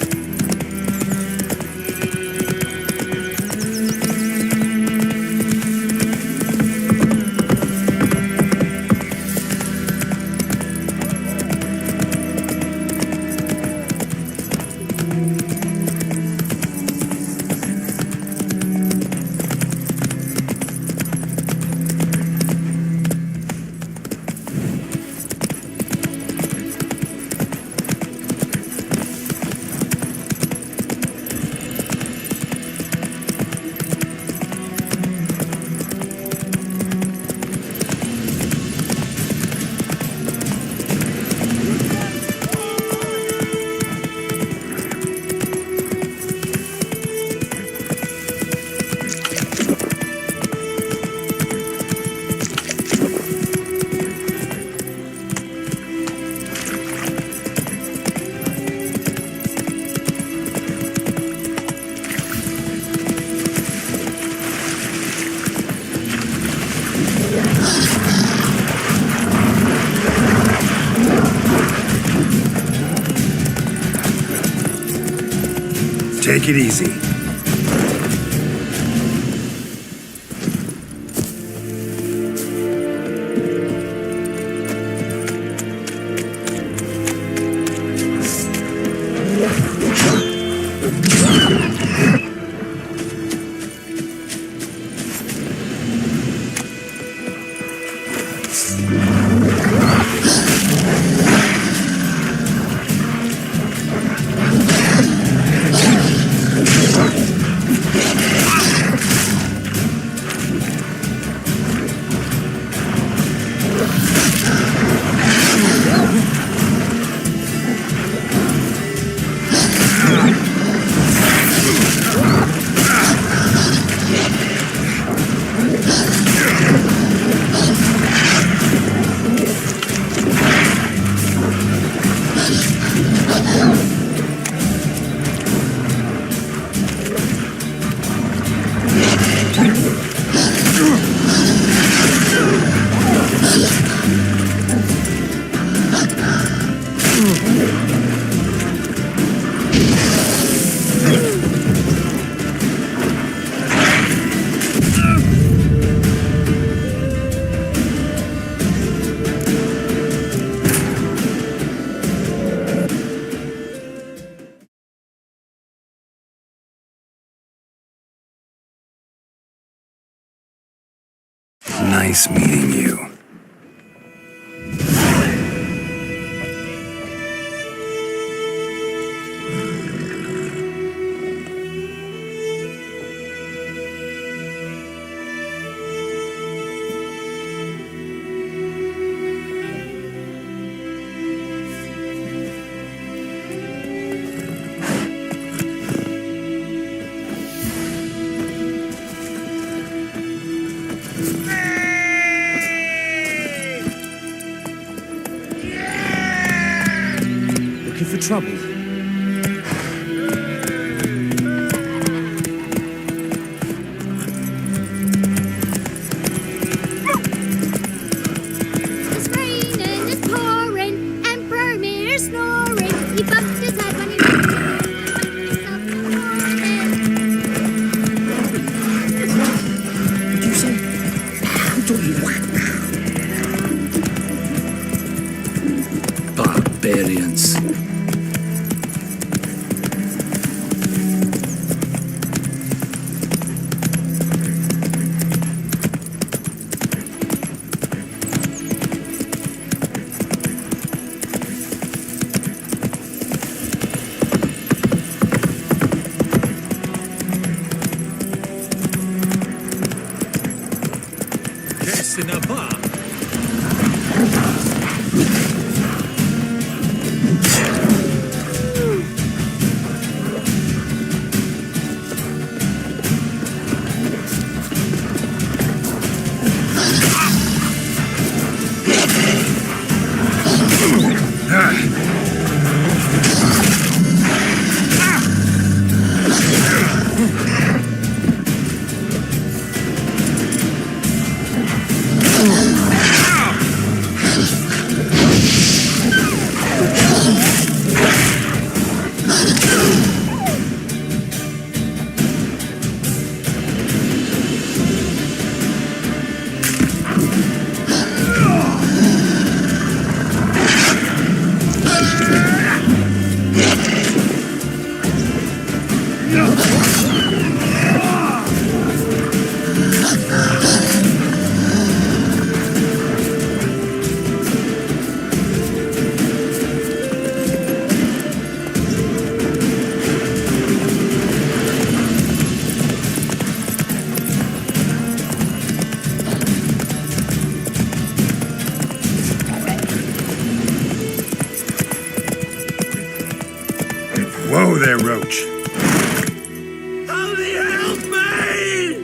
Take it easy. Nice meeting you. Looking for trouble? It's raining, it's pouring, and Bromir's snoring. He bumped his head when he went What'd you say? How do you Barbarians. Whoa there, Roach. Somebody help me!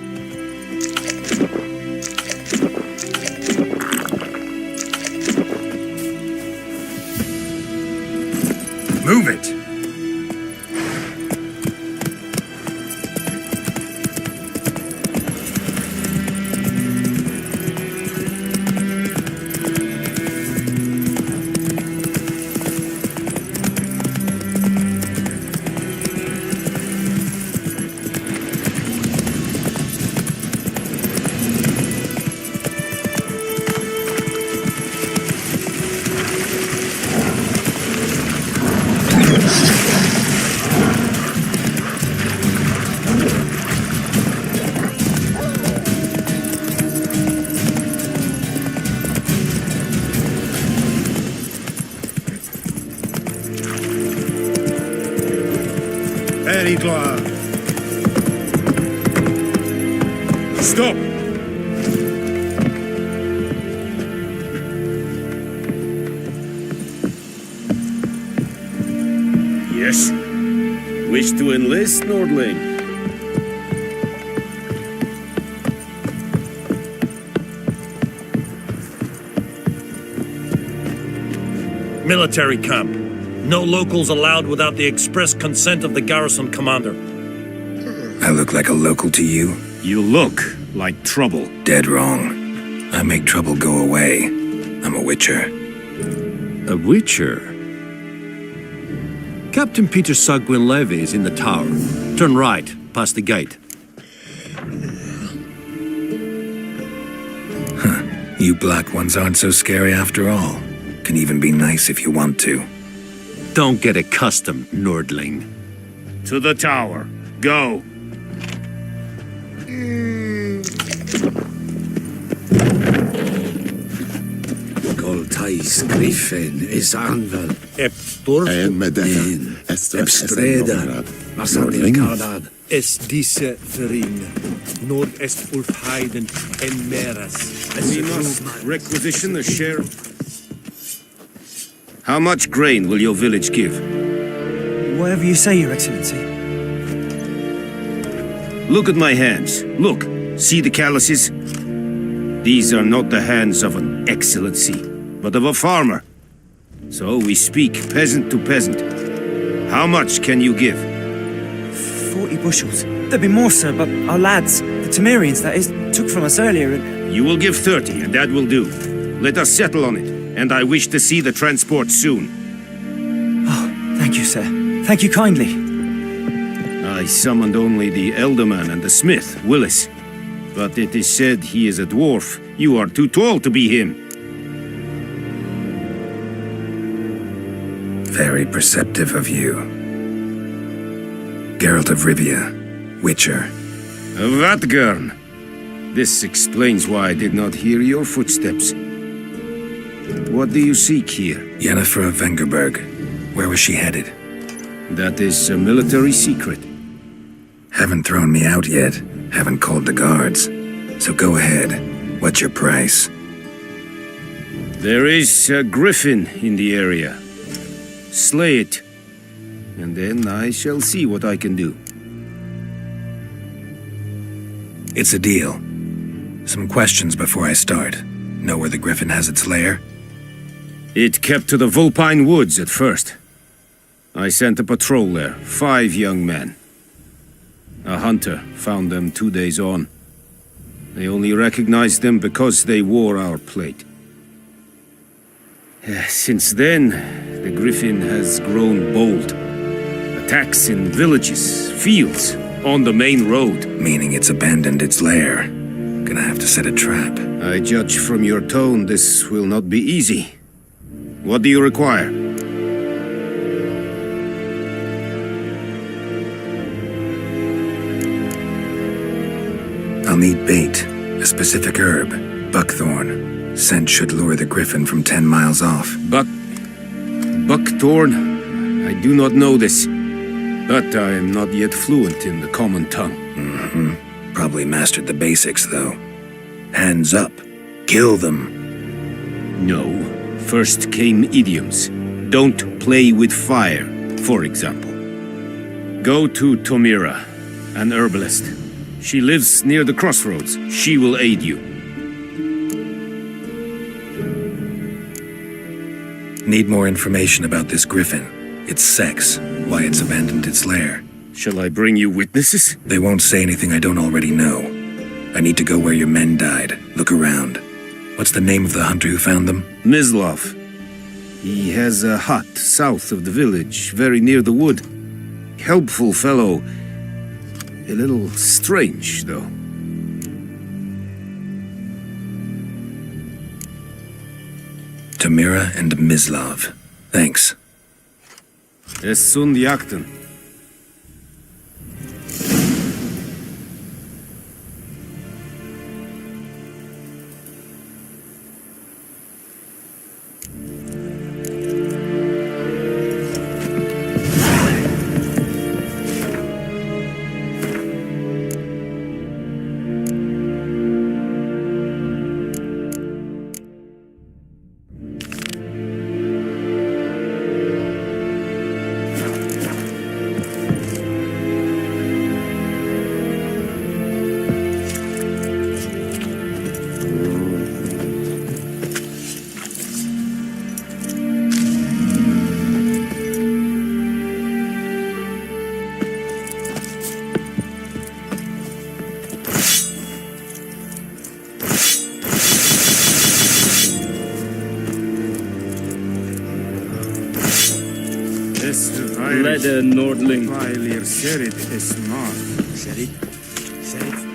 Move it! Stop! Yes? Wish to enlist, Nordling? Military camp. No locals allowed without the express consent of the garrison commander. I look like a local to you? You look like trouble. Dead wrong. I make trouble go away. I'm a witcher. A witcher? Captain Peter Sagwin Levy is in the tower. Turn right, past the gate. You black ones aren't so scary after all. Can even be nice if you want to. Don't get accustomed, Nordling. To the tower. Go. Hais Griffin is anvel. Medden. Streder. Masandil Kardad. Es diese Verin, Nordest Ulfheiden and Meras. We must requisition a share. How much grain will your village give? Whatever you say, Your Excellency. Look at my hands. Look. See the calluses? These are not the hands of an excellency, but of a farmer. So we speak peasant to peasant. How much can you give? 40 bushels. There'd be more, sir, but our lads, the Temerians, that is, took from us earlier and... You will give 30, and that will do. Let us settle on it, and I wish to see the transport soon. Oh, thank you, sir. Thank you kindly. I summoned only the elderman and the smith, Willis. But it is said he is a dwarf. You are too tall to be him. Very perceptive of you. Geralt of Rivia, Witcher. Vatgern. This explains why I did not hear your footsteps. What do you seek here? Yennefer of Vengerberg. Where was she headed? That is a military secret. Haven't thrown me out yet. Haven't called the guards. So go ahead. What's your price? There is a griffin in the area. Slay it. And then I shall see what I can do. It's a deal. Some questions before I start. Know where the griffin has its lair? It kept to the Vulpine Woods at first. I sent a patrol there, 5 young men. A hunter found them 2 days on. They only recognized them because they wore our plate. Since then, the griffin has grown bold. Attacks in villages, fields, on the main road. Meaning it's abandoned its lair. Gonna have to set a trap. I judge from your tone this will not be easy. What do you require? I'll need bait, a specific herb, buckthorn. Scent should lure the griffin from 10 miles off. Buckthorn? I do not know this, but I am not yet fluent in the common tongue. Probably mastered the basics, though. Hands up. Kill them. No. First came idioms. Don't play with fire, for example. Go to Tomira, an herbalist. She lives near the crossroads. She will aid you. Need more information about this griffin. Its sex, why it's abandoned its lair. Shall I bring you witnesses? They won't say anything I don't already know. I need to go where your men died. Look around. What's the name of the hunter who found them? Mislav. He has a hut south of the village, very near the wood. Helpful fellow. A little strange, though. Tamira and Mislav. Thanks. Es sunt jakten. Leder Nordling. Pijler Serit is maar. Serit? Serit?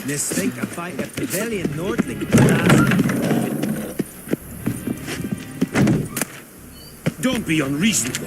Mistake a fight at Pavilion Nordling. Don't be unreasonable.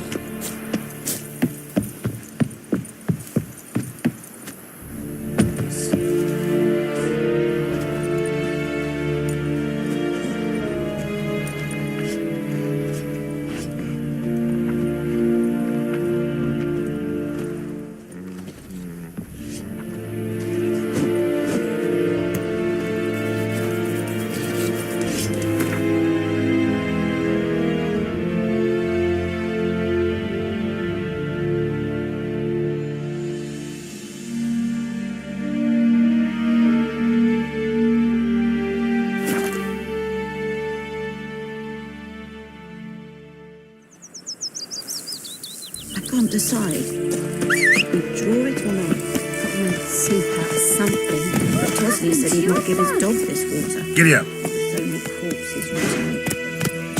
Can't decide. Withdraw it or not. Got him to seep out something. But Tosley said he'd not give his dog this water. Giddy up. There's only corpses rotting.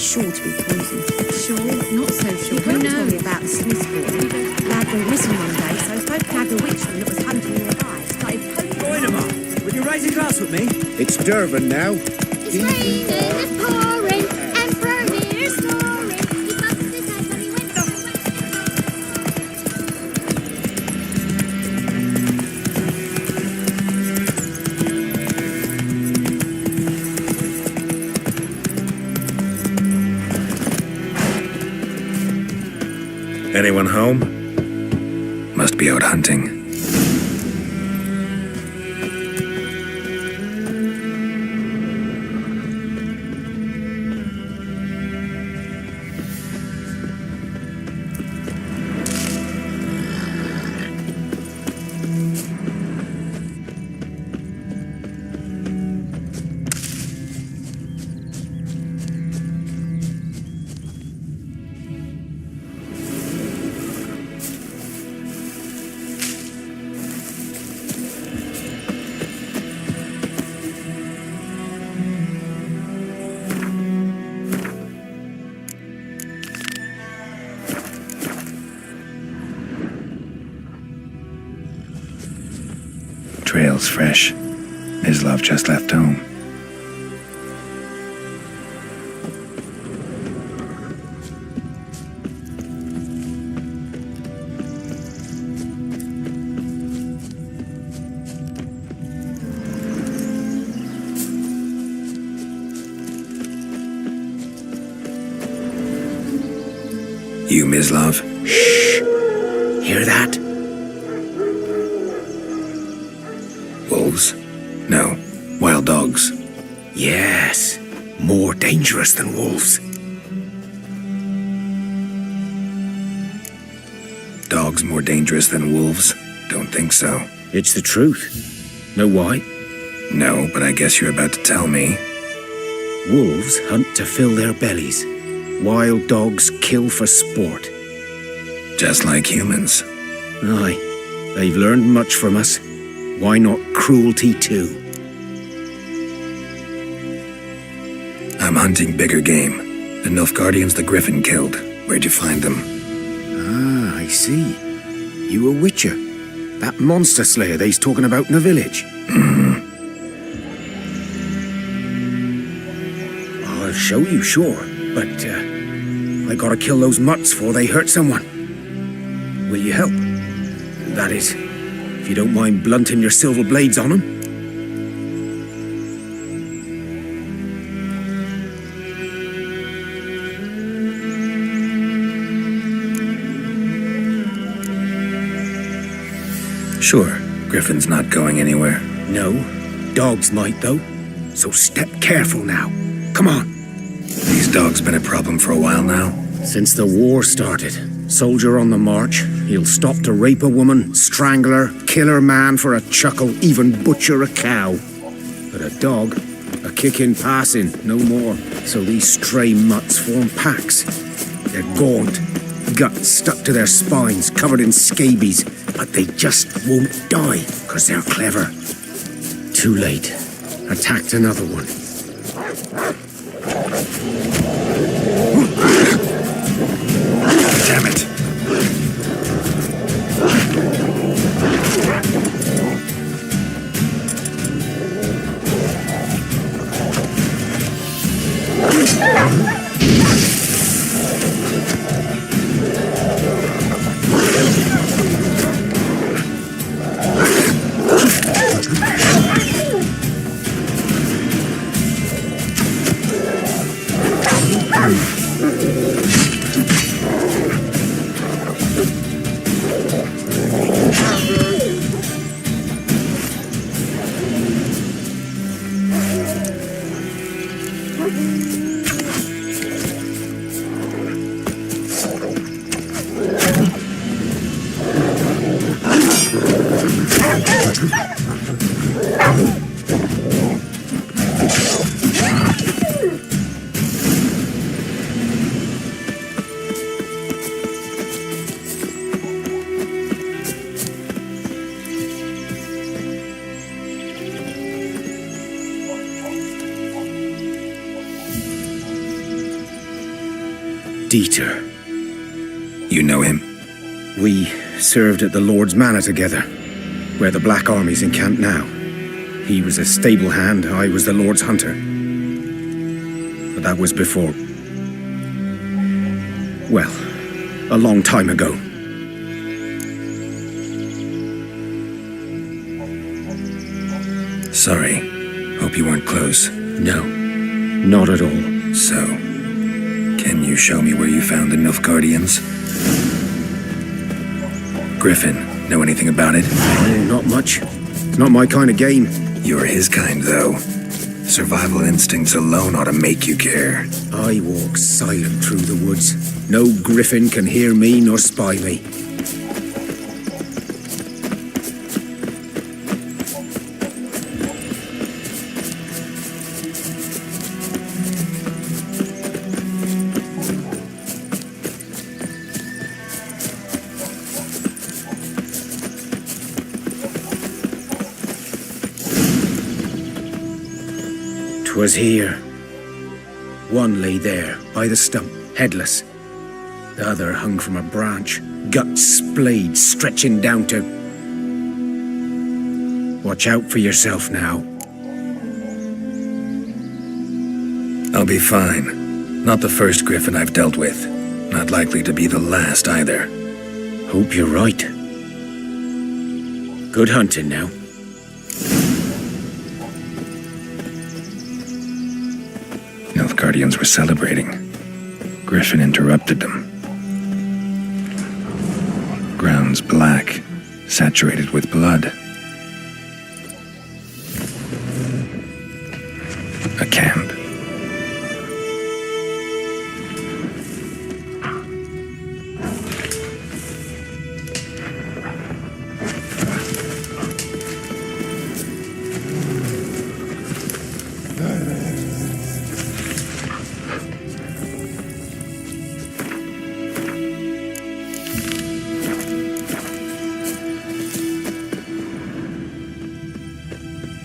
Sure to be poison. Sure, not so sure. Who knows about the Smith boy? Lad went missing one day, so folk nabbed a witchman that was hunting nearby. Started poking. Join him up. Would you raise a glass with me? It's Durban now. It's raining, it's pouring, and Vermeer's snoring. He bumped his head when he went to Anyone home? Must be out hunting. Trail's fresh. His love just left home. You, Mislav? Shh! Hear that? Wolves? No. Wild dogs. Yes. More dangerous than wolves. Dogs more dangerous than wolves? Don't think so. It's the truth. Know why? No, but I guess you're about to tell me. Wolves hunt to fill their bellies. Wild dogs kill for sport. Just like humans. Aye. They've learned much from us. Why not cruelty too? I'm hunting bigger game. The Nilfgaardians the Griffin killed. Where'd you find them? Ah, I see. You a witcher. That monster slayer they's talking about in the village. I'll show you, sure. But, I gotta kill those mutts before they hurt someone. Will you help? That is, if you don't mind blunting your silver blades on them. Sure. Griffin's not going anywhere. No. Dogs might, though. So step careful now. Come on. These dogs been a problem for a while now? Since the war started. Soldier on the march. He'll stop to rape a woman, strangle her, kill her man for a chuckle, even butcher a cow. But a dog, a kick in passing, no more. So these stray mutts form packs. They're gaunt, guts stuck to their spines, covered in scabies, but they just won't die, 'cause they're clever. Too late. Attacked another one. Damn it. Dieter. You know him? We served at the Lord's Manor together, where the Black Army's encamped now. He was a stable hand, I was the Lord's hunter. But that was before... well, a long time ago. Sorry. Hope you weren't close. No, not at all. So, can you show me where you found the Nilfgaardians? Griffin, know anything about it? Not much. It's not my kind of game. You're his kind, though. Survival instincts alone ought to make you care. I walk silent through the woods. No griffin can hear me nor spy me. 'Twas here. One lay there, by the stump, headless. The other hung from a branch, gut splayed, stretching down to... Watch out for yourself now. I'll be fine. Not the first griffin I've dealt with. Not likely to be the last either. Hope you're right. Good hunting now. Nilfgaardians were celebrating. Griffin interrupted them. Ground's black, saturated with blood. A camp.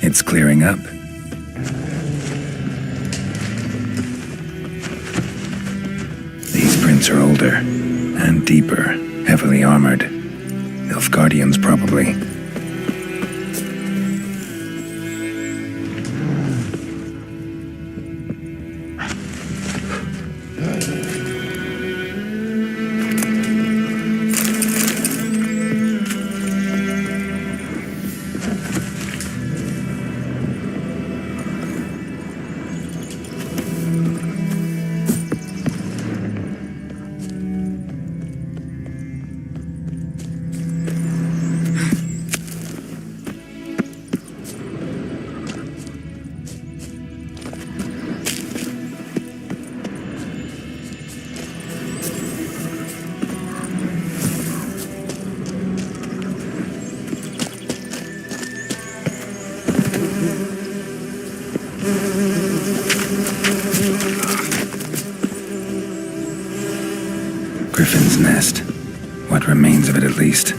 It's clearing up. These prints are older and deeper, heavily armored. Nilfgaardians, probably. Griffin's nest. What remains of it, at least.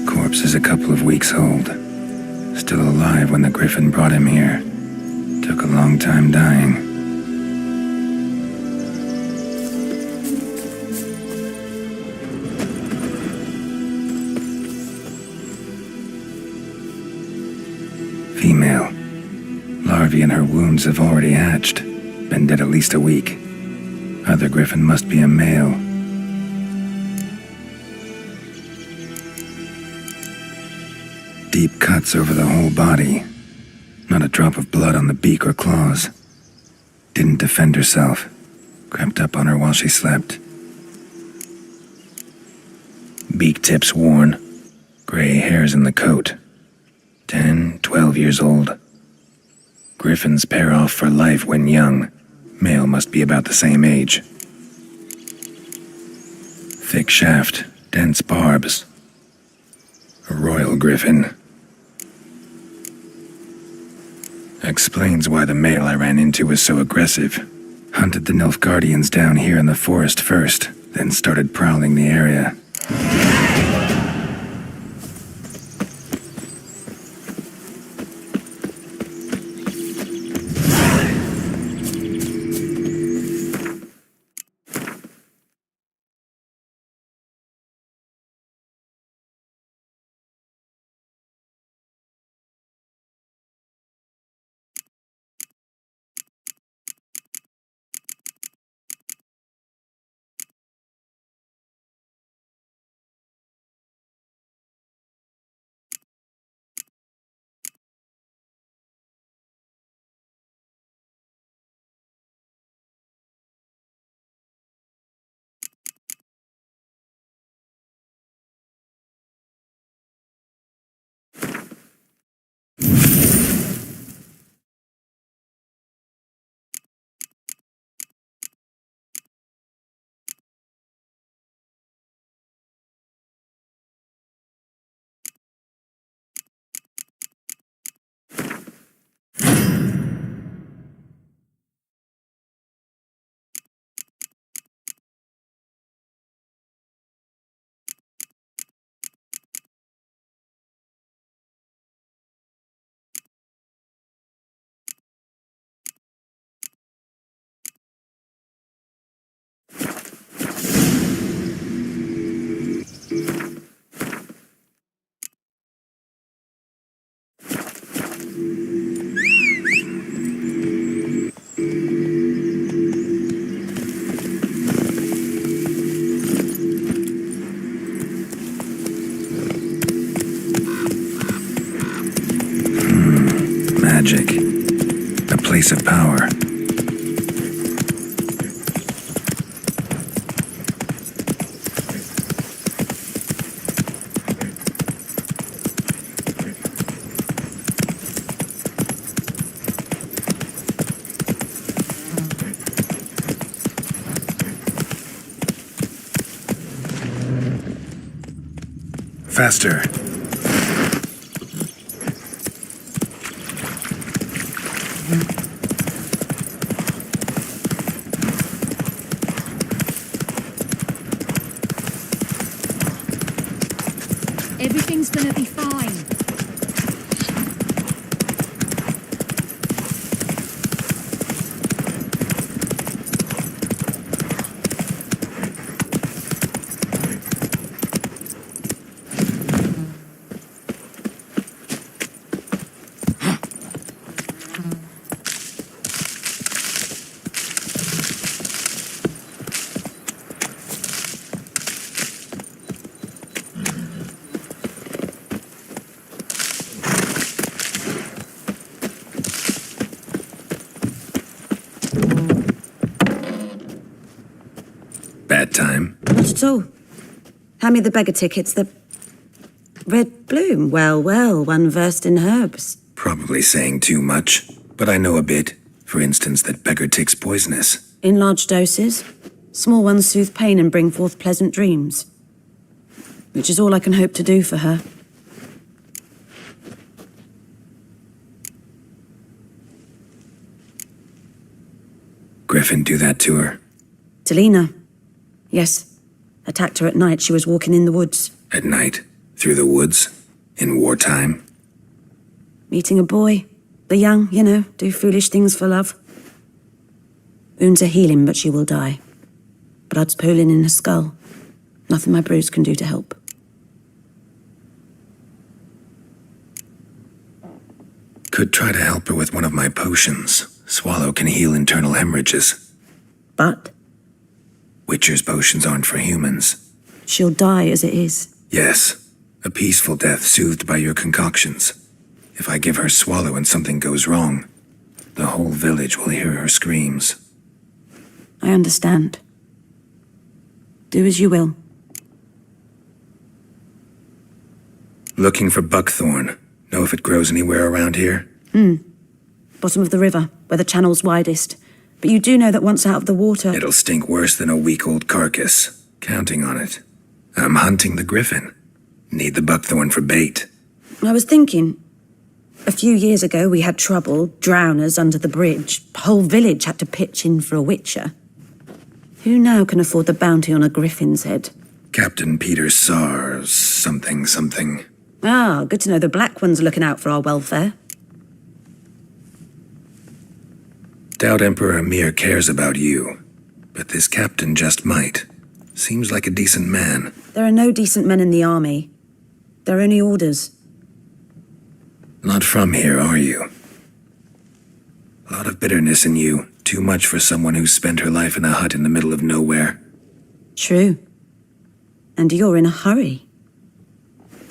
Corpse is a couple of weeks old. Still alive when the Griffin brought him here. Took a long time dying. Female. Larvae in her wounds have already hatched. Been dead at least a week. Other Griffin must be a male. Deep cuts over the whole body. Not a drop of blood on the beak or claws. Didn't defend herself. Crept up on her while she slept. Beak tips worn. Gray hairs in the coat. 10, 12 years old. Griffins pair off for life when young. Male must be about the same age. Thick shaft, dense barbs. A royal griffin. Explains why the male I ran into was so aggressive. Hunted the Nilfgaardians down here in the forest first, then started prowling the area. Magic. A place of power. Faster. Everything's gonna be fine. Bad time? Not at all. Hand me the beggar tickets, the red bloom. Well, well, one versed in herbs. Probably saying too much, but I know a bit. For instance, that beggar tick's poisonous. In large doses. Small ones soothe pain and bring forth pleasant dreams. Which is all I can hope to do for her. Griffin do that to her? Delina. Yes. Attacked her at night. She was walking in the woods. At night? Through the woods? In wartime? Meeting a boy. The young, you know, do foolish things for love. Wounds are healing, but she will die. Blood's pooling in her skull. Nothing my bruise can do to help. Could try to help her with one of my potions. Swallow can heal internal hemorrhages. But? Witcher's potions aren't for humans. She'll die as it is. Yes. A peaceful death soothed by your concoctions. If I give her Swallow and something goes wrong, the whole village will hear her screams. I understand. Do as you will. Looking for buckthorn. Know if it grows anywhere around here? Bottom of the river, where the channel's widest. But you do know that once out of the water... It'll stink worse than a week-old carcass. Counting on it. I'm hunting the griffin. Need the buckthorn for bait. I was thinking, a few years ago we had trouble, drowners under the bridge. Whole village had to pitch in for a witcher. Who now can afford the bounty on a griffin's head? Captain Peter Sars, something. Ah, good to know the Black One's looking out for our welfare. Doubt Emperor Emir cares about you, but this captain just might. Seems like a decent man. There are no decent men in the army. There are only orders. Not from here, are you? A lot of bitterness in you. Too much for someone who spent her life in a hut in the middle of nowhere. True. And you're in a hurry.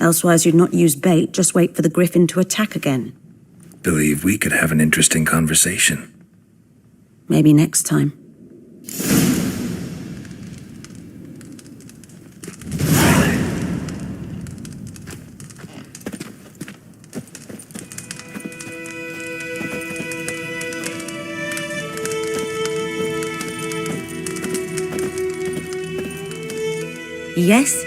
Elsewise you'd not use bait, just wait for the griffin to attack again. Believe we could have an interesting conversation. Maybe next time. Yes?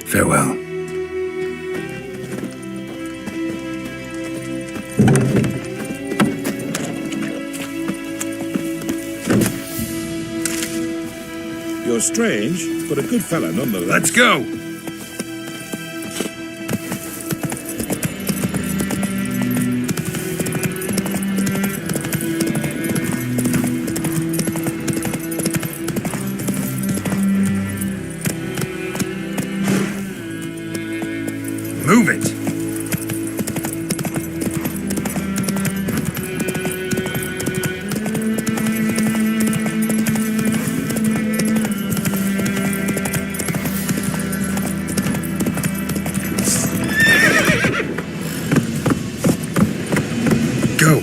Farewell. You're strange, but a good fella nonetheless. Let's go! Move it! Go.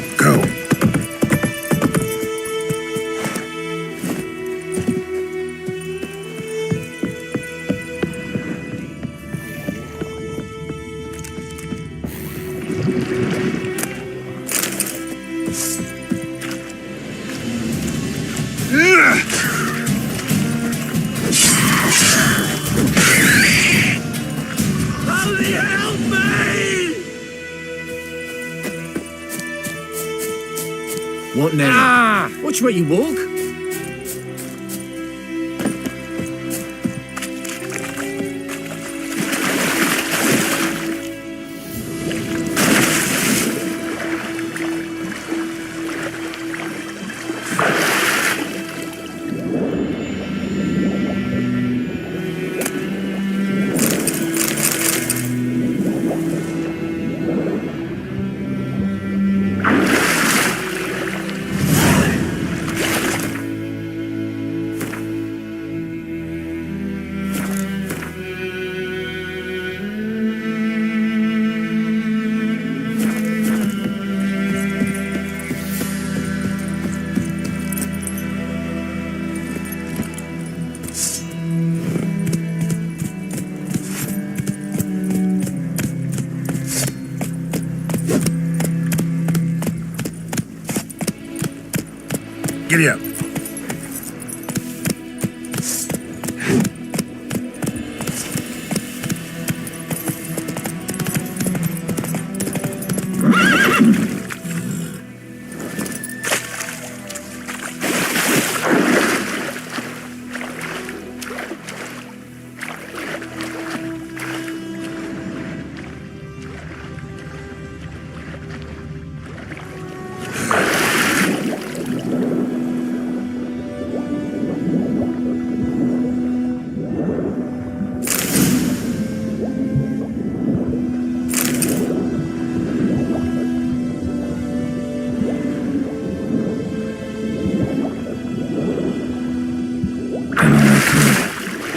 Somebody help me! What now? Watch where you walk. Giddy up.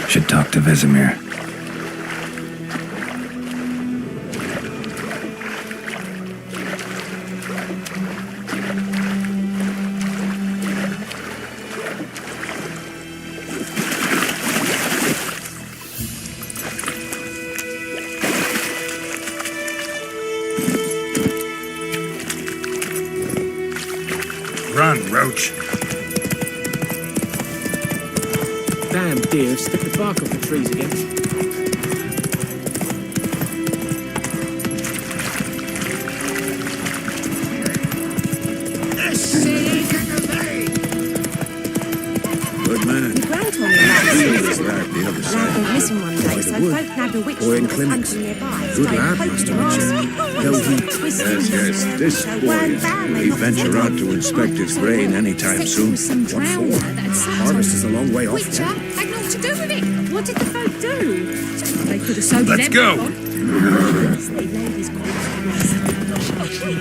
Should talk to Vesemir. Run, Roach. Damn deer have stripped the bark off the trees again. Good man. My gran told me about Who it. is that, the other Lad side? went missing one day, so wood. folk nabbed a witch Boy in that was clinics. hunting nearby. Good Started lad, poking Master him Richard. asking. Though he- Twisting Yes, and yes, squirming, this so boy, wham, bam, will they he knocked his head venture off. out to inspect his grain anytime soon? Harvest is a long way off. Witcher had naught to do with it. What did the folk do? They could have sewed Let's them go. back on. They laid his corpse to rest.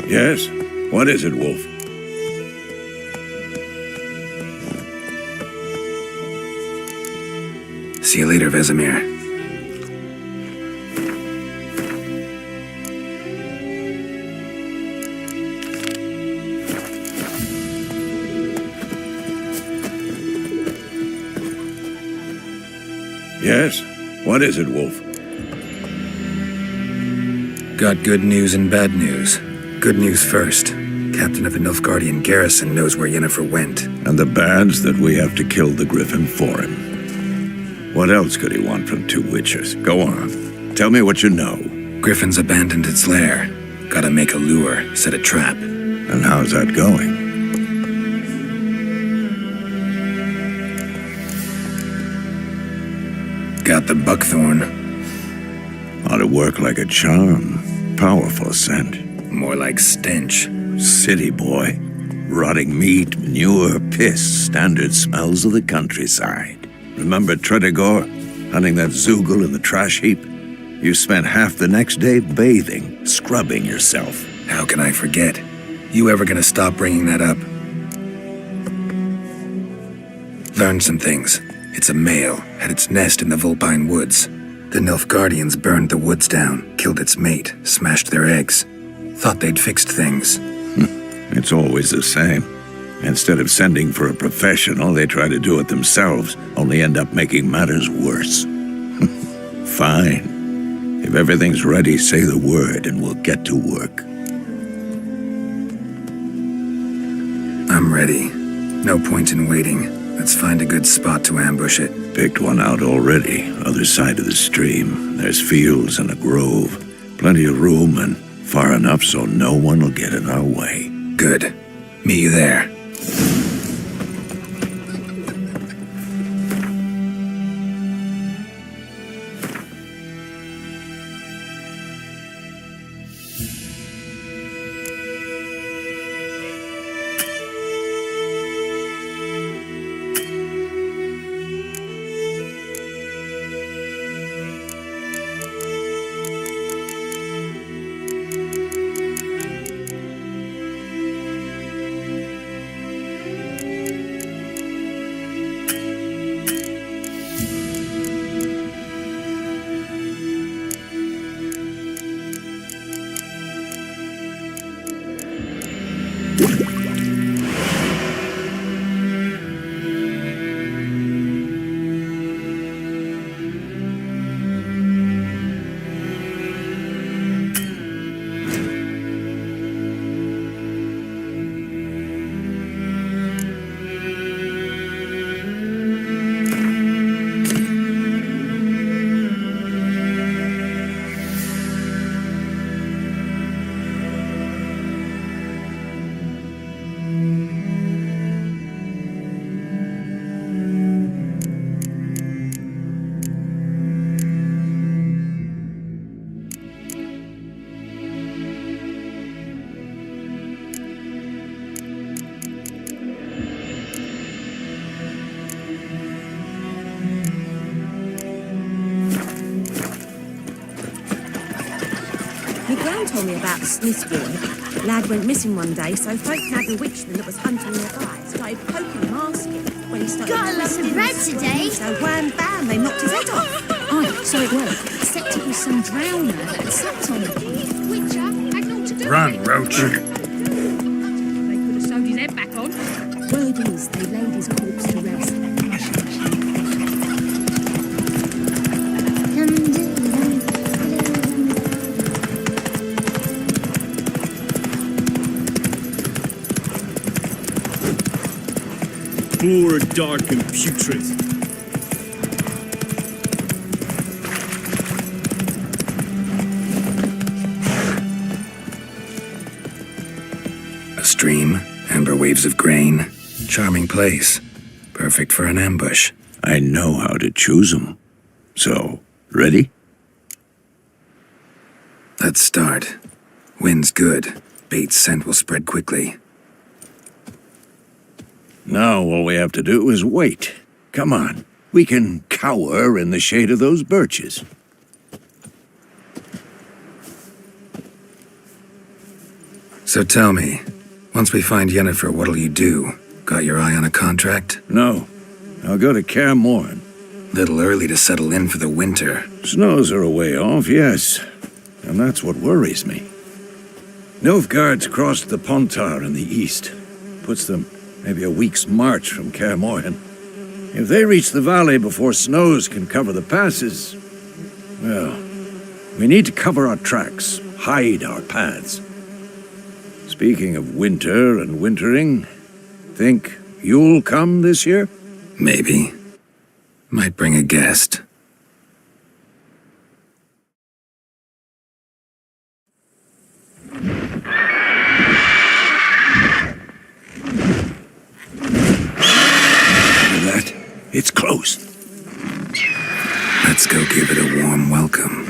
Yes? What is it, Wolf? See you later, Vesemir. Yes? What is it, Wolf? Got good news and bad news. Good news first. Captain of the Nilfgaardian garrison knows where Yennefer went. And the bad's that we have to kill the griffin for him. What else could he want from two witchers? Go on. Tell me what you know. Griffin's abandoned its lair. Gotta make a lure, set a trap. And how's that going? Got the buckthorn. Ought to work like a charm. Powerful scent. More like stench. City boy. Rotting meat, manure, piss, standard smells of the countryside. Remember Tredegor? Hunting that Zoogle in the trash heap? You spent half the next day bathing, scrubbing yourself. How can I forget? You ever gonna stop bringing that up? Learned some things. It's a male, had its nest in the Vulpine Woods. The Nilfgaardians burned the woods down, killed its mate, smashed their eggs. Thought they'd fixed things. It's always the same. Instead of sending for a professional, they try to do it themselves, only end up making matters worse. Fine. If everything's ready, say the word and we'll get to work. I'm ready. No point in waiting. Let's find a good spot to ambush it. Picked one out already, other side of the stream. There's fields and a grove. Plenty of room and far enough so no one will get in our way. Good. Meet you there. My gran told me about the Smith's boy. Lad went missing one day, so folk nabbed a witchman that was hunting nearby. Started poking him, asking. When he started Got a lot of twisting bread and today. squirming, so wham bam, they knocked his head off. Aye, so it was. Except it was some drowner that had sucked on him. Witcher had naught to do Run, with it. Roach. They could have sewed his head back on. Word is they laid his corpse to rest. Poor, dark, and putrid. A stream, amber waves of grain. Charming place. Perfect for an ambush. I know how to choose 'em. So, ready? Let's start. Wind's good. Bait's scent will spread quickly. Now all we have to do is wait. Come on. We can cower in the shade of those birches. So tell me, once we find Yennefer, what'll you do? Got your eye on a contract? No. I'll go to Kaer Morhen. Little early to settle in for the winter. Snows are a way off, yes. And that's what worries me. Nilfgaard's crossed the Pontar in the east. Puts them maybe a week's march from Kaer Morhen. If they reach the valley before snows can cover the passes, well, we need to cover our tracks, hide our paths. Speaking of winter and wintering, think you'll come this year? Maybe. Might bring a guest. That? It's close. Let's go give it a warm welcome.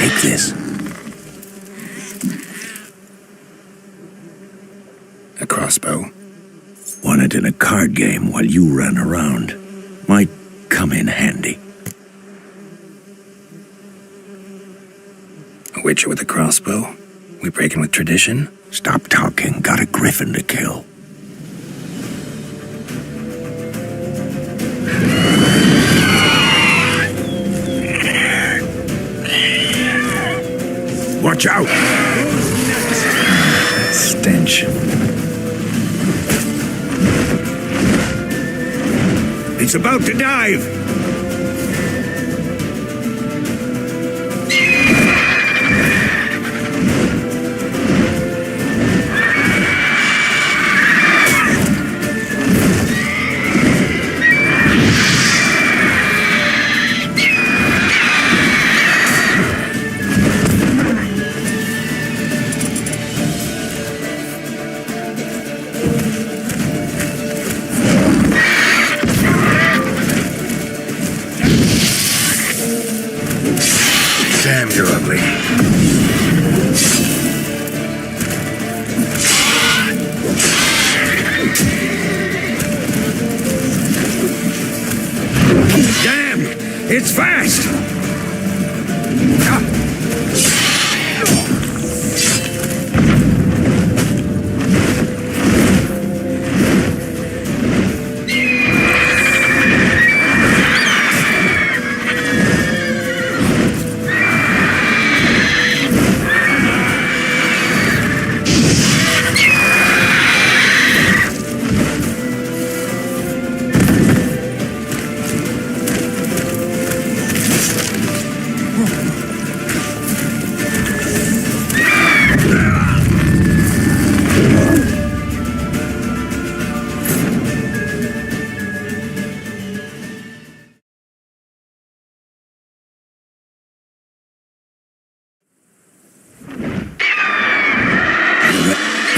Take this. A crossbow. Won it in a card game while you ran around. Might come in handy. A witcher with a crossbow? We breaking with tradition? Stop talking. Got a griffin to kill. Watch out! That stench. It's about to dive! Damn, you're ugly. Damn! It's fast!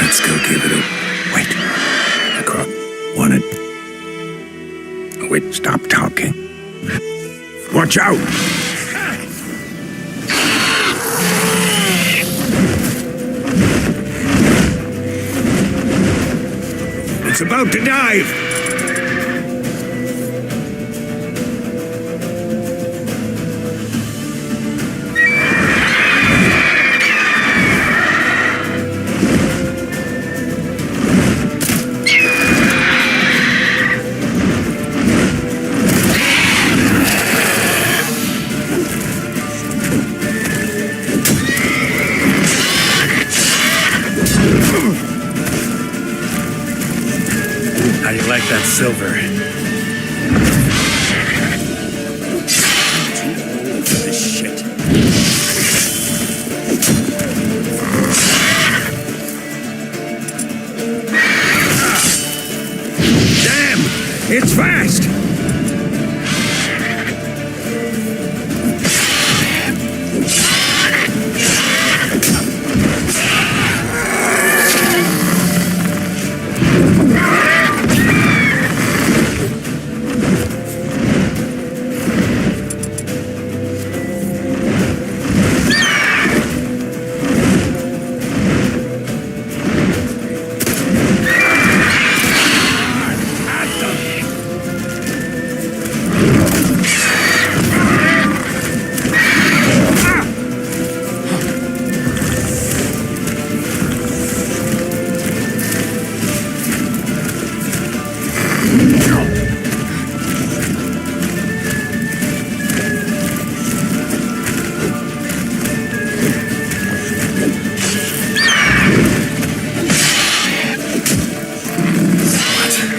Let's go give it a... Wait. A crop. Want it? Wait. Stop talking. Watch out! It's about to dive! How do you like that silver? Too old for this shit. Damn! It's fast!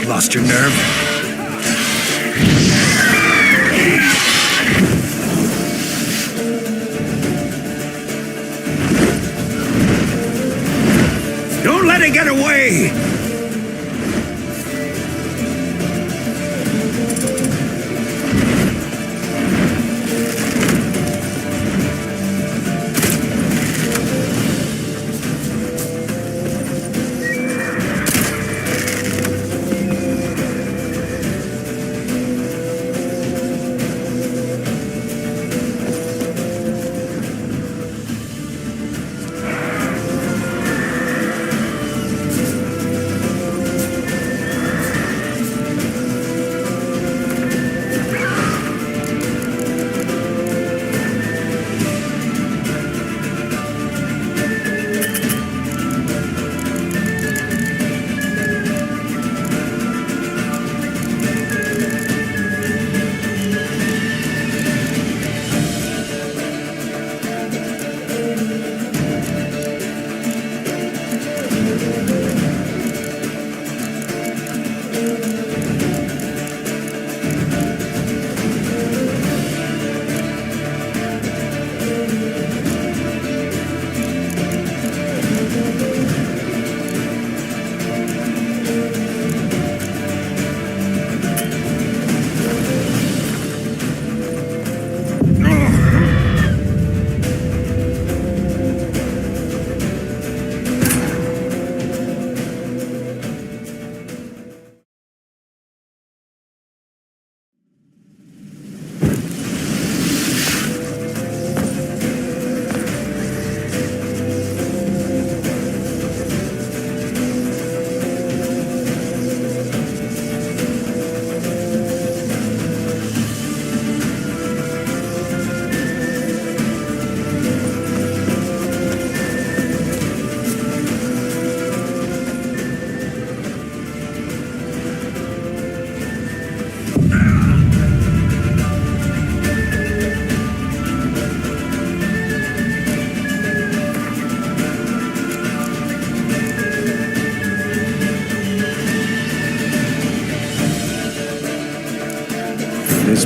Lost your nerve? Don't let it get away!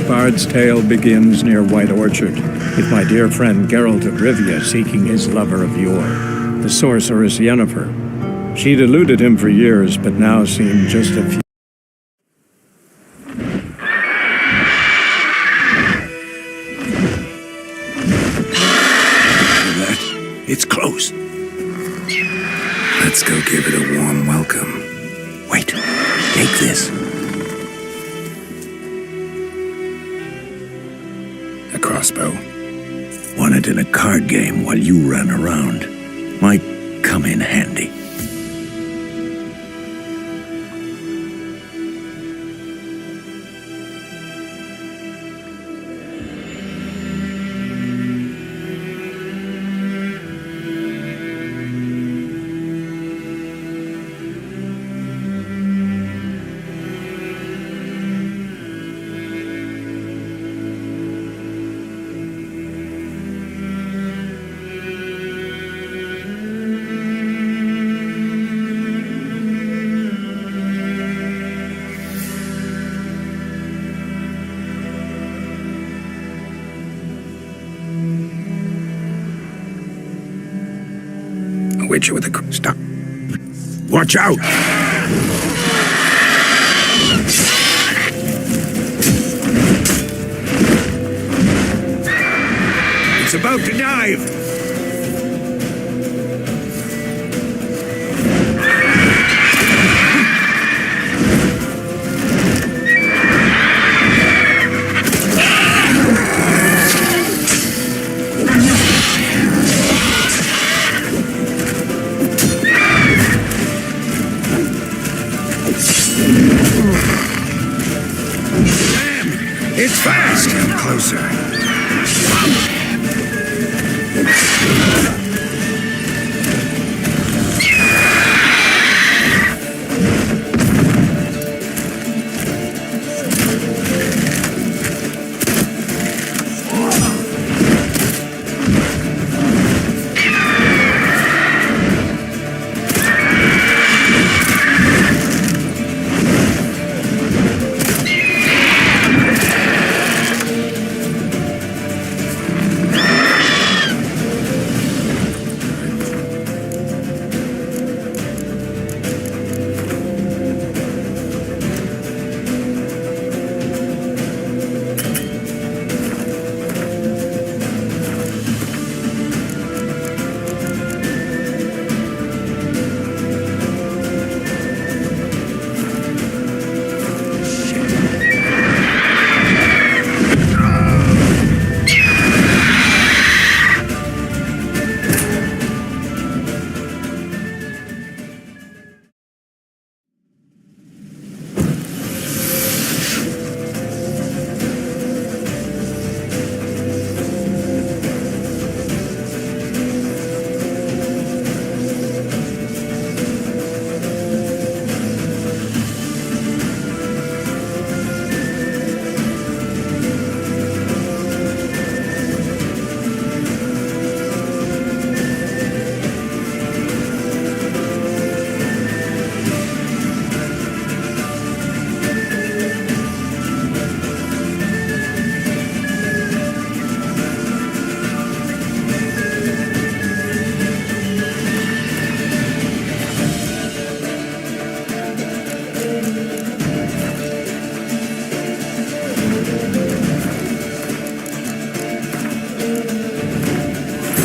bard's tale begins near White Orchard, with my dear friend Geralt of Rivia seeking his lover of yore, the sorceress Yennefer. She'd eluded him for years, but now seemed just a few... It's close. Let's go give it a warm welcome. Wait, take this. A crossbow. Won it in a card game while you ran around. Might come in handy. A witcher with a... Stop. Watch out! It's about to dive! It's fast! Come closer.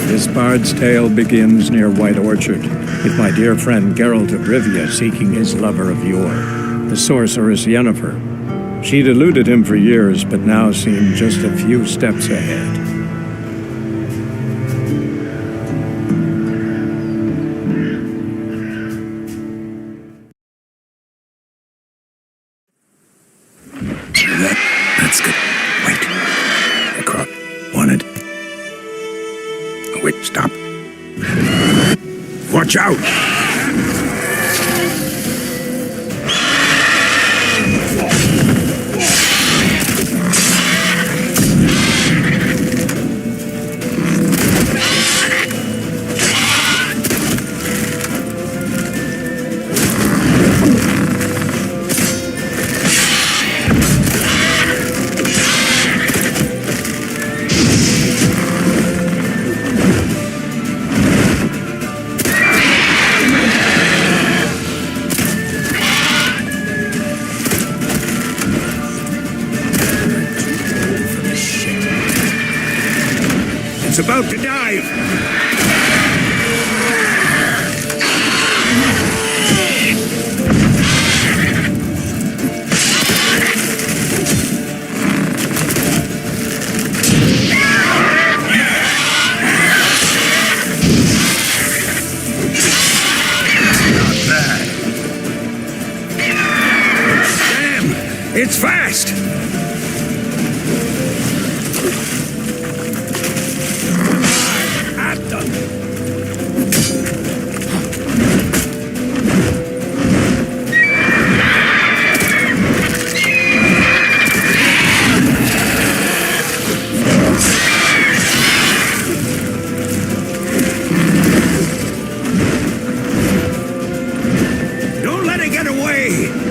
This bard's tale begins near White Orchard, with my dear friend Geralt of Rivia seeking his lover of yore, the sorceress Yennefer. She'd eluded him for years, but now seemed just a few steps ahead. Let's go. Wait. Across. Wanted. Wait, stop. Watch out! fast! At them! Don't let it get away!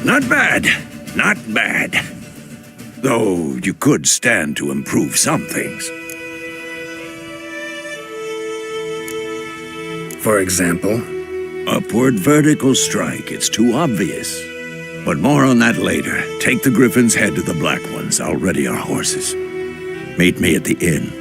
Not bad. Not bad. Though you could stand to improve some things. For example? Upward vertical strike. It's too obvious. But more on that later. Take the Griffin's head to the Black Ones. I'll ready our horses. Meet me at the inn.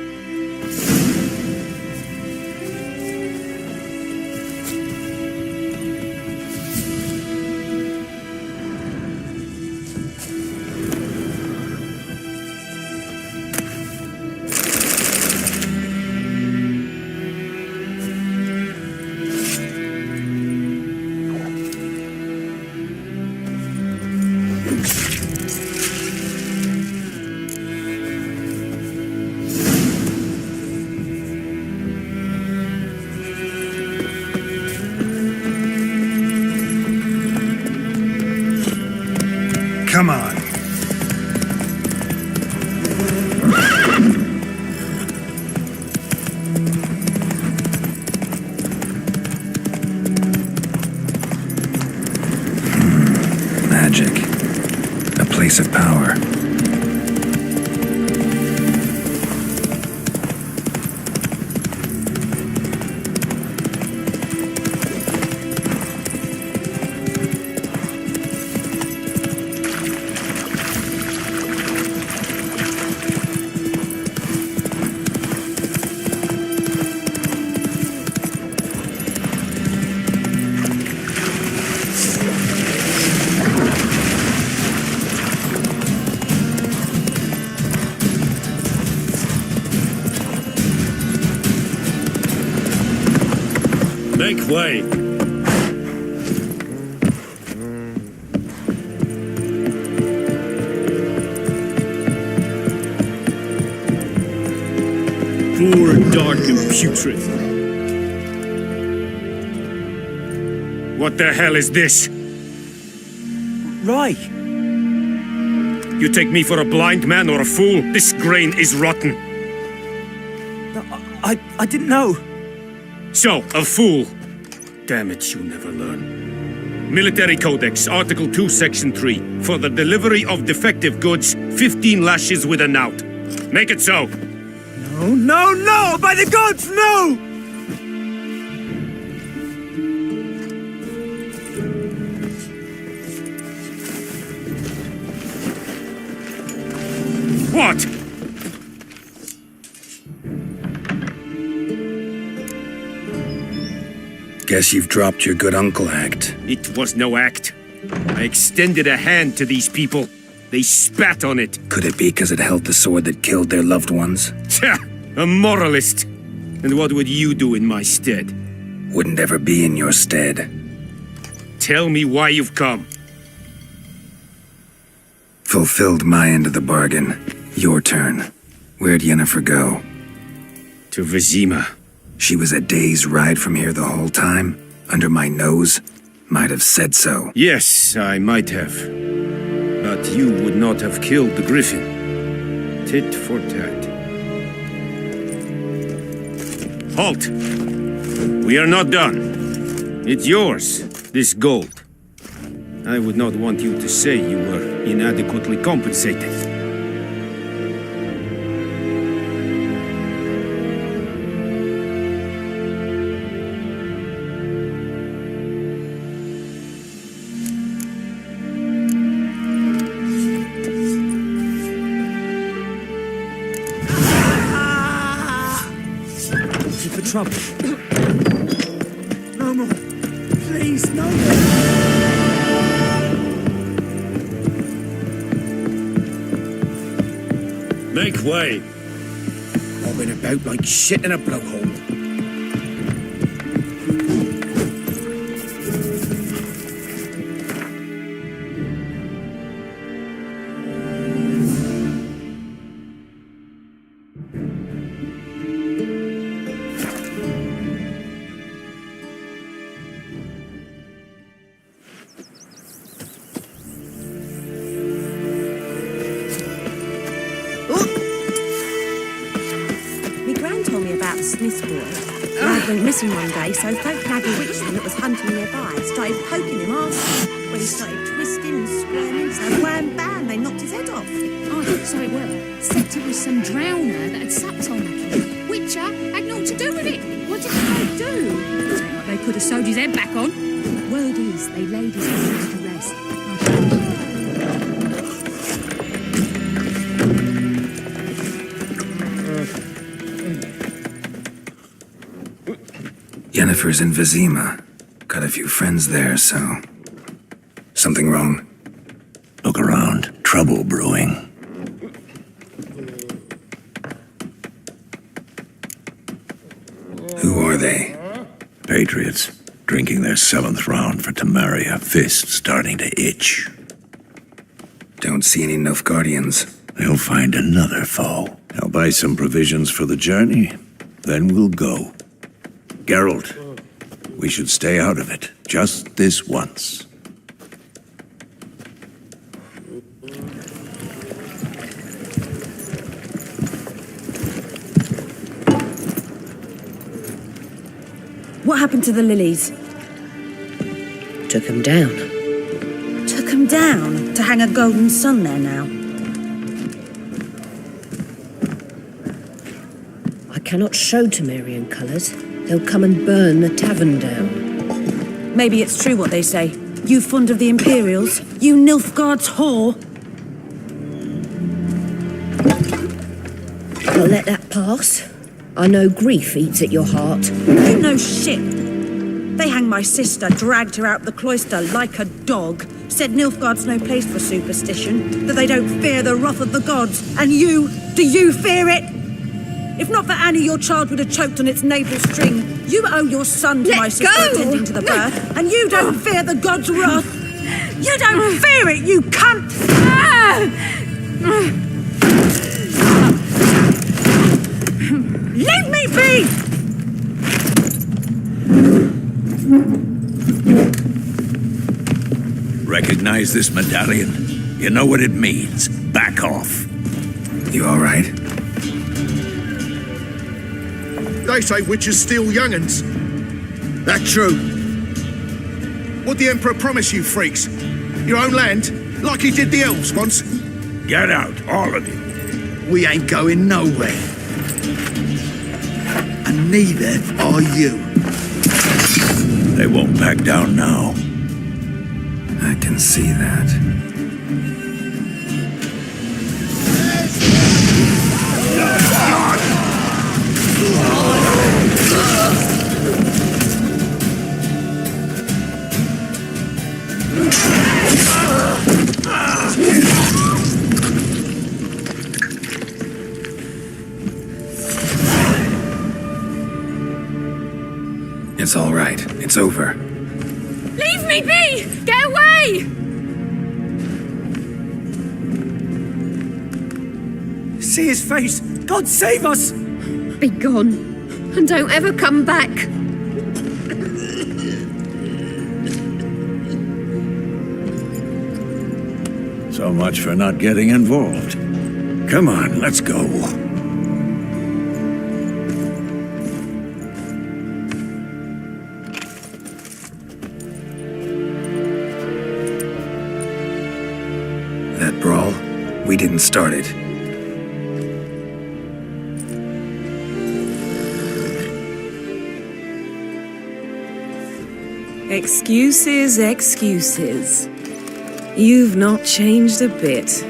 Come on. Magic. A place of power. Make way. Poor, dark, and putrid. What the hell is this? Rye! You take me for a blind man or a fool? This grain is rotten. I didn't know. So, a fool. Damn it, you never learn. Military Codex, Article 2, Section 3. For the delivery of defective goods, 15 lashes with a knout. Make it so. No, no, no! By the gods, no! What? Guess you've dropped your good uncle act. It was no act. I extended a hand to these people. They spat on it. Could it be because it held the sword that killed their loved ones? Tja, a moralist. And what would you do in my stead? Wouldn't ever be in your stead. Tell me why you've come. Fulfilled my end of the bargain. Your turn. Where'd Yennefer go? To Vizima. She was a day's ride from here the whole time? Under my nose? Might have said so. Yes, I might have. But you would not have killed the griffin. Tit for tat. Halt! We are not done. It's yours, this gold. I would not want you to say you were inadequately compensated. Trouble. No more. Please, no more. Make way. Bobbing about like shit in a blowhole. Smith's boy. Lad went missing one day, so folk nagged a witchman that was hunting nearby. Started poking him, asking. When he started twisting and squirming, so wham bam, they knocked his head off. I thought so it were. Said it was some drowner that had sucked on the kid. Witcher had naught to do with it. What did they do? They put a soldier's head back on. Word is, they laid his head to rest. Yennefer's in Vizima. Got a few friends there, so... Something wrong? Look around. Trouble brewing. Who are they? Patriots. Drinking their 7th round for Temeria. Fist starting to itch. Don't see any Nilfgaardians. They'll find another foe. I'll buy some provisions for the journey. Then we'll go. Geralt, we should stay out of it. Just this once. What happened to the lilies? Took them down. Took them down? To hang a golden sun there now? I cannot show Temerian colours. They'll come and burn the tavern down. Maybe it's true what they say. You fond of the Imperials? You Nilfgaard's whore? I'll let that pass. I know grief eats at your heart. You know shit. They hanged my sister, dragged her out the cloister like a dog. Said Nilfgaard's no place for superstition, that they don't fear the wrath of the gods. And you, do you fear it? If not for Annie, your child would have choked on its navel string. You owe your son to my sister attending to the birth, and you don't fear the gods' wrath. You don't fear it, you cunt! Leave me be! recognize this medallion? You know what it means. Back off. You all right? They say witches steal young'uns. That true? What'd the Emperor promise you freaks? Your own land? Like he did the elves once? Get out, all of you. We ain't going nowhere. And neither are you. They won't back down now. I can see that. It's all right. It's over. Leave me be! Get away! See his face! God save us! Be gone, and don't ever come back. So much for not getting involved. Come on, let's go. That brawl, we didn't start it. Excuses, excuses. You've not changed a bit.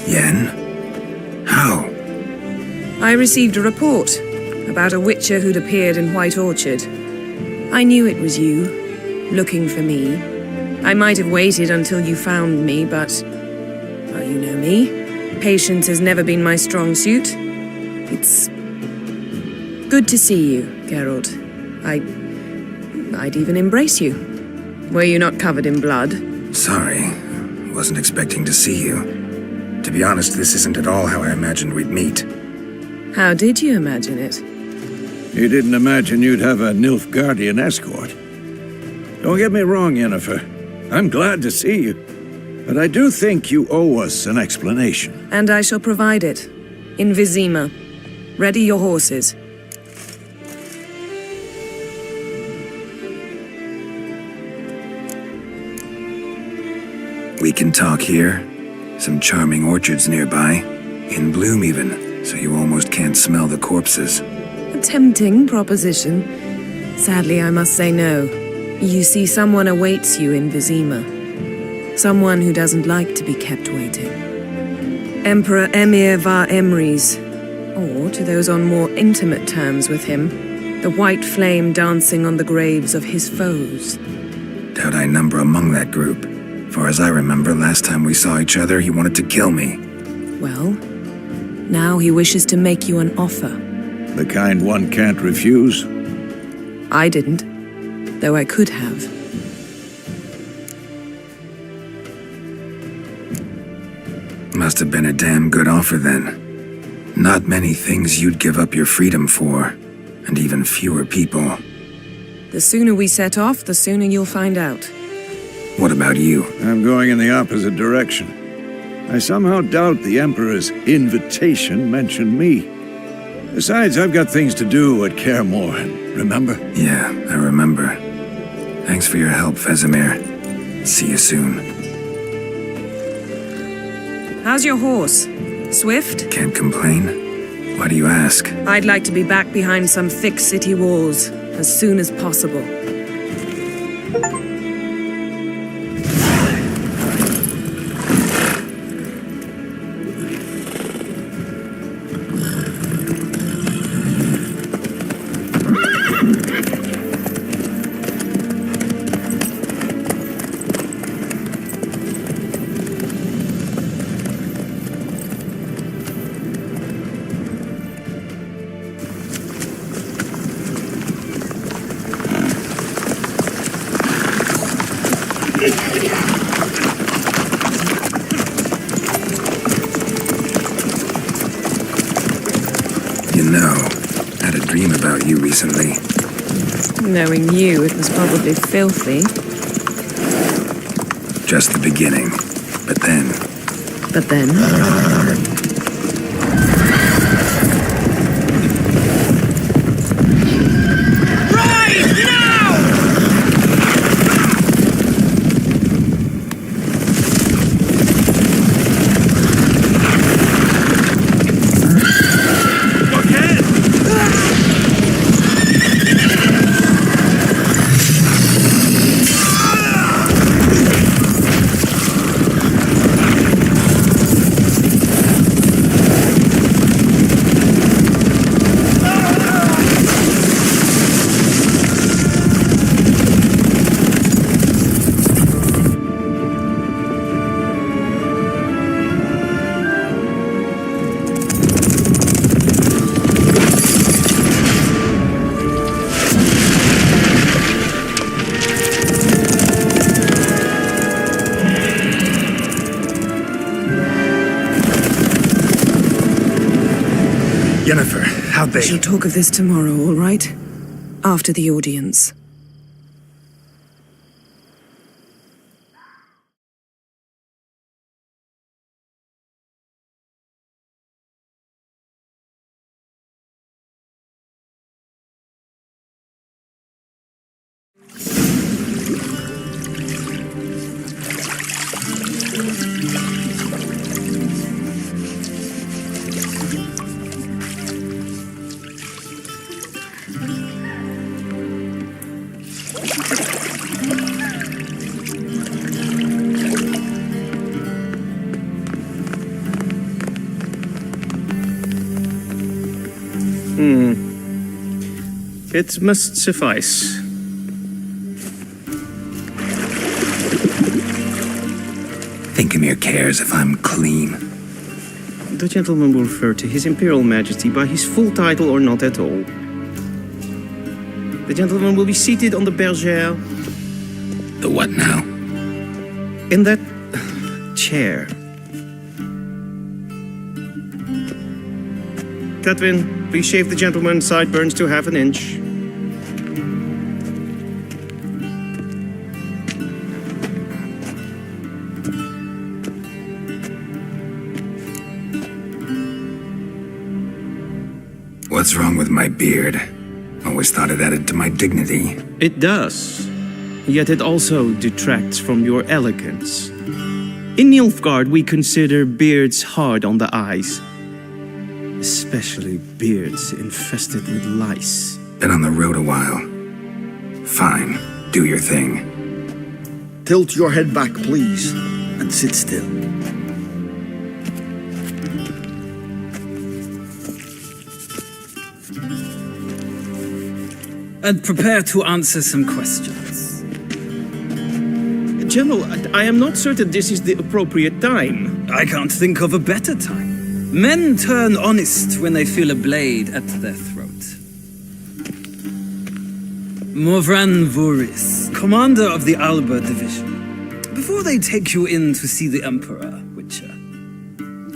Yen? How? I received a report about a witcher who'd appeared in White Orchard. I knew it was you, looking for me. I might have waited until you found me, but... well, you know me. Patience has never been my strong suit. It's... good to see you, Geralt. I'd even embrace you. Were you not covered in blood? Sorry. Wasn't expecting to see you. To be honest, this isn't at all how I imagined we'd meet. How did you imagine it? You didn't imagine you'd have a Nilfgaardian escort. Don't get me wrong, Yennefer. I'm glad to see you. But I do think you owe us an explanation. And I shall provide it. In Vizima. Ready your horses. We can talk here. Some charming orchards nearby. In bloom even, so you almost can't smell the corpses. A tempting proposition. Sadly, I must say no. You see, someone awaits you in Vizima. Someone who doesn't like to be kept waiting. Emperor Emir var Emrys. Or, to those on more intimate terms with him, the white flame dancing on the graves of his foes. Doubt I number among that group. Far as I remember, last time we saw each other, he wanted to kill me. Well, now he wishes to make you an offer. The kind one can't refuse? I didn't, though I could have. Must have been a damn good offer then. Not many things you'd give up your freedom for, and even fewer people. The sooner we set off, the sooner you'll find out. What about you? I'm going in the opposite direction. I somehow doubt the Emperor's invitation mentioned me. Besides, I've got things to do at Kaer Morhen, remember? Yeah, I remember. Thanks for your help, Vesemir. See you soon. How's your horse? Swift? Can't complain. Why do you ask? I'd like to be back behind some thick city walls as soon as possible. You know, I had a dream about you recently. Knowing you, it was probably filthy. just the beginning. But then... But then? Yennefer, how'd they... We shall talk of this tomorrow, all right? After the audience. It must suffice. Thinkamere cares if I'm clean. The gentleman will refer to His Imperial Majesty by his full title or not at all. The gentleman will be seated on the bergère. The what now? In that chair. Catwin, please shave the gentleman's sideburns to half an inch. What's wrong with my beard? Always thought it added to my dignity. It does. Yet it also detracts from your elegance. In Nilfgaard, we consider beards hard on the eyes. Especially beards infested with lice. Been on the road a while. Fine, do your thing. Tilt your head back, please, and sit still. And prepare to answer some questions. General, I am not certain this is the appropriate time. I can't think of a better time. Men turn honest when they feel a blade at their throat. Morvran Voris, commander of the Alba Division. Before they take you in to see the Emperor, Witcher,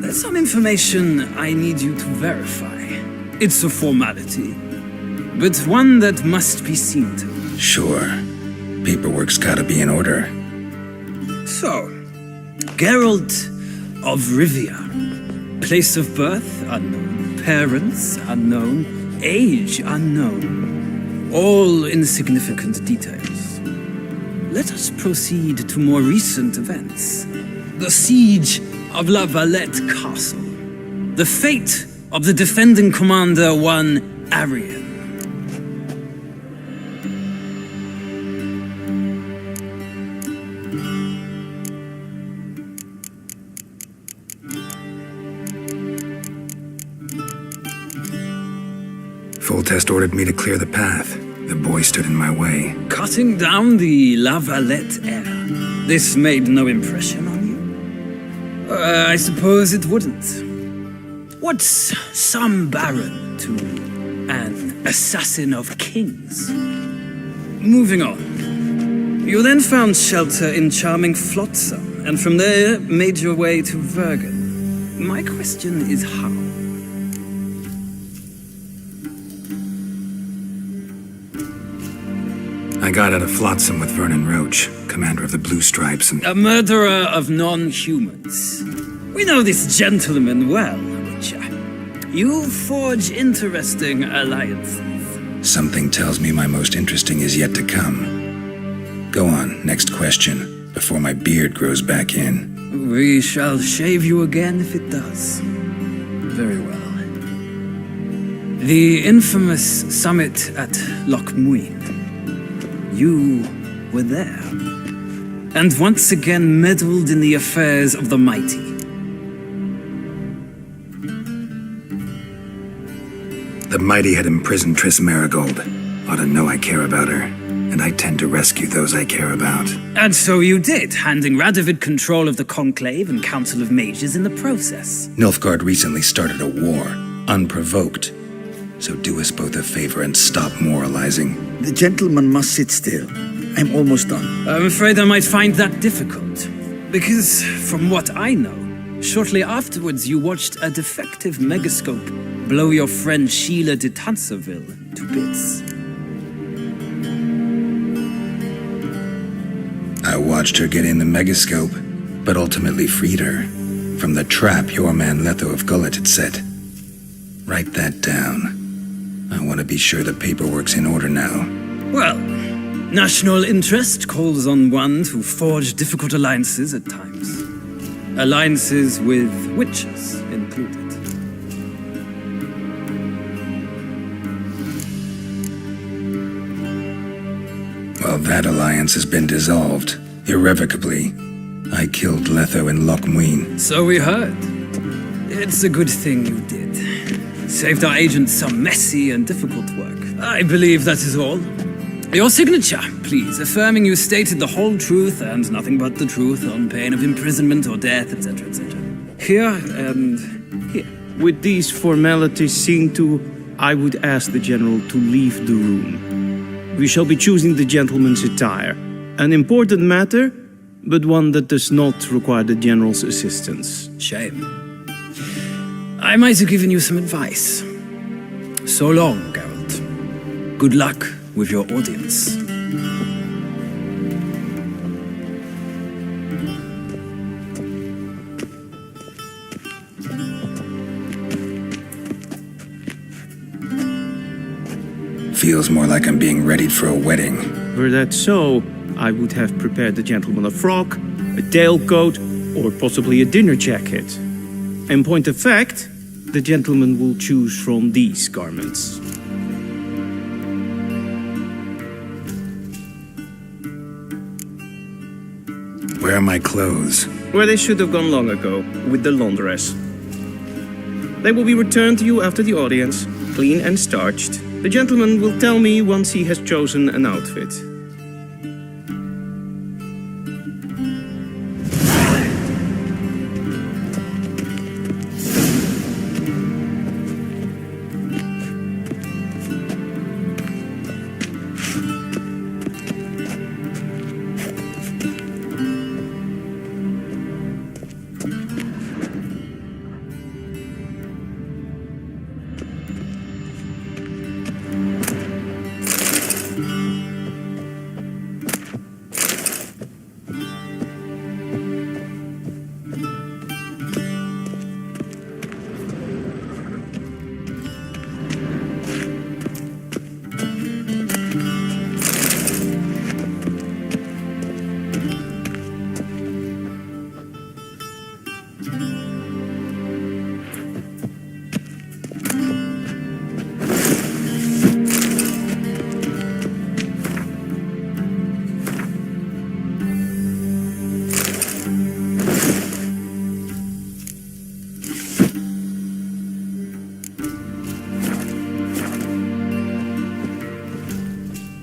there's some information I need you to verify. It's a formality, but one that must be seen to. Sure. Paperwork's gotta be in order. So, Geralt of Rivia. Place of birth, unknown. Parents, unknown. Age, unknown. All insignificant details. Let us proceed to more recent events. The siege of La Valette Castle. The fate of the defending commander, one Arian. Foltest ordered me to clear the path. The boy stood in my way. Cutting down the La Valette heir. This made no impression on you? I suppose it wouldn't. What's some baron to an assassin of kings? Moving on. You then found shelter in charming Flotsam, and from there made your way to Vergen. My question is how? I got out of Flotsam with Vernon Roach, commander of the Blue Stripes, and... A murderer of non-humans. We know this gentleman well, Witcher. You forge interesting alliances. Something tells me my most interesting is yet to come. Go on, next question, before my beard grows back in. We shall shave you again if it does. Very well. The infamous summit at Lochmuin. You were there. And once again meddled in the affairs of the mighty. The mighty had imprisoned Triss Marigold. Ought to know I care about her, and I tend to rescue those I care about. And so you did, handing Radovid control of the Conclave and Council of Mages in the process. Nilfgaard recently started a war, unprovoked. So do us both a favor and stop moralizing. The gentleman must sit still. I'm almost done. I'm afraid I might find that difficult. Because, from what I know, shortly afterwards you watched a defective megascope blow your friend Sheila de Tanserville to bits. I watched her get in the megascope, but ultimately freed her from the trap your man Letho of Gullet had set. Write that down. I want to be sure the paperwork's in order now. Well, national interest calls on one to forge difficult alliances at times. Alliances with witches included. Well, that alliance has been dissolved, irrevocably. I killed Letho in Lochmuin. So we heard. It's a good thing you did. Saved our agents some messy and difficult work. I believe that is all. Your signature, please, affirming you stated the whole truth and nothing but the truth on pain of imprisonment or death, etc., etc. Here and here. With these formalities seen to, I would ask the General to leave the room. We shall be choosing the gentleman's attire. An important matter, but one that does not require the General's assistance. Shame. I might have given you some advice. So long, Geralt. Good luck with your audience. Feels more like I'm being readied for a wedding. Were that so, I would have prepared the gentleman a frock, a tailcoat, or possibly a dinner jacket. In point of fact, the gentleman will choose from these garments. Where are my clothes? Where they should have gone long ago, with the laundress. They will be returned to you after the audience, clean and starched. The gentleman will tell me once he has chosen an outfit.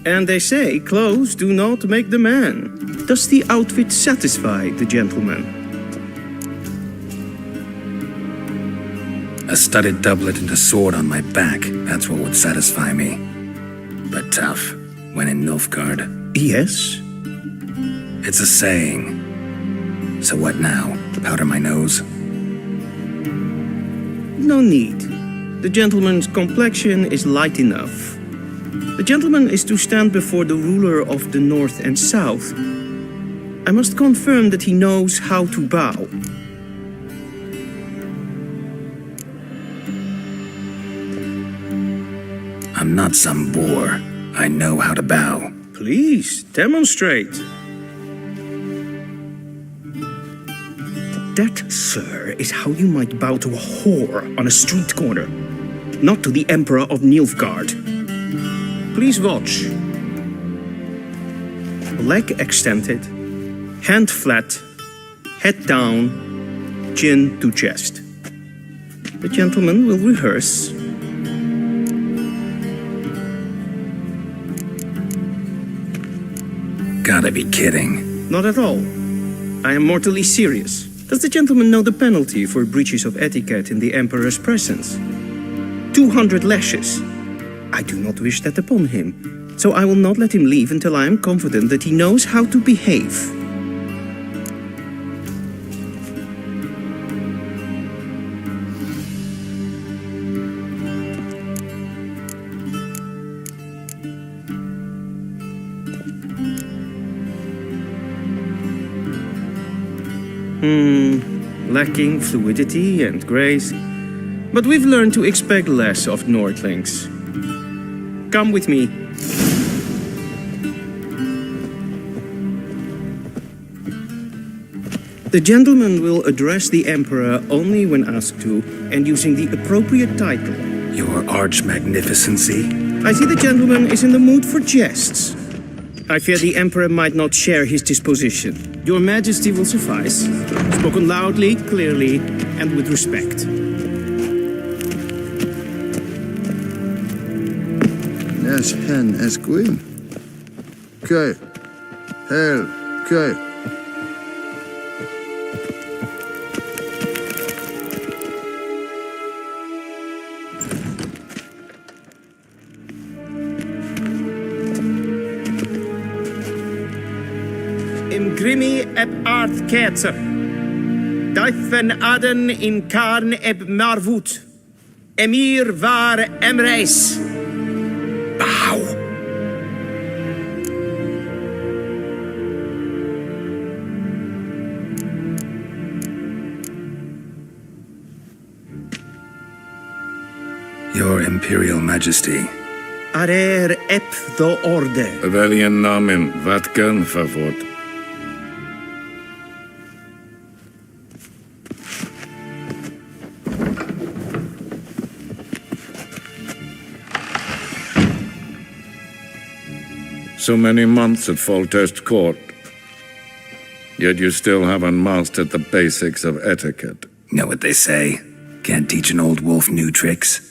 And they say clothes do not make the man. Does the outfit satisfy the gentleman? A studded doublet and a sword on my back, that's what would satisfy me. But tough, when in Nilfgaard. Yes? It's a saying. So what now? Powder my nose? No need. The gentleman's complexion is light enough. The gentleman is to stand before the ruler of the North and South. I must confirm that he knows how to bow. I'm not some boor. I know how to bow. Please, demonstrate. That, sir, is how you might bow to a whore on a street corner, not to the Emperor of Nilfgaard. Please watch. Leg extended, hand flat, head down, chin to chest. The gentleman will rehearse. Gotta be kidding. Not at all. I am mortally serious. Does the gentleman know the penalty for breaches of etiquette in the Emperor's presence? 200 lashes. I do not wish that upon him, so I will not let him leave until I am confident that he knows how to behave. Lacking fluidity and grace, but we've learned to expect less of Nordlings. Come with me. The gentleman will address the Emperor only when asked to, and using the appropriate title. Your Arch-Magnificency? I see the gentleman is in the mood for jests. I fear the Emperor might not share his disposition. Your Majesty will suffice. Spoken loudly, clearly, and with respect. As hen as queen. Okay. Hell. Okay. Grimi eb art ketzer. Daifen aden in karn eb marvut. Emir var emreis. Bow. Your Imperial Majesty. Arer ep the orde. Welchen Namen, wat gern verwort? So many months at Foltest Court, yet you still haven't mastered the basics of etiquette. Know what they say? Can't teach an old wolf new tricks.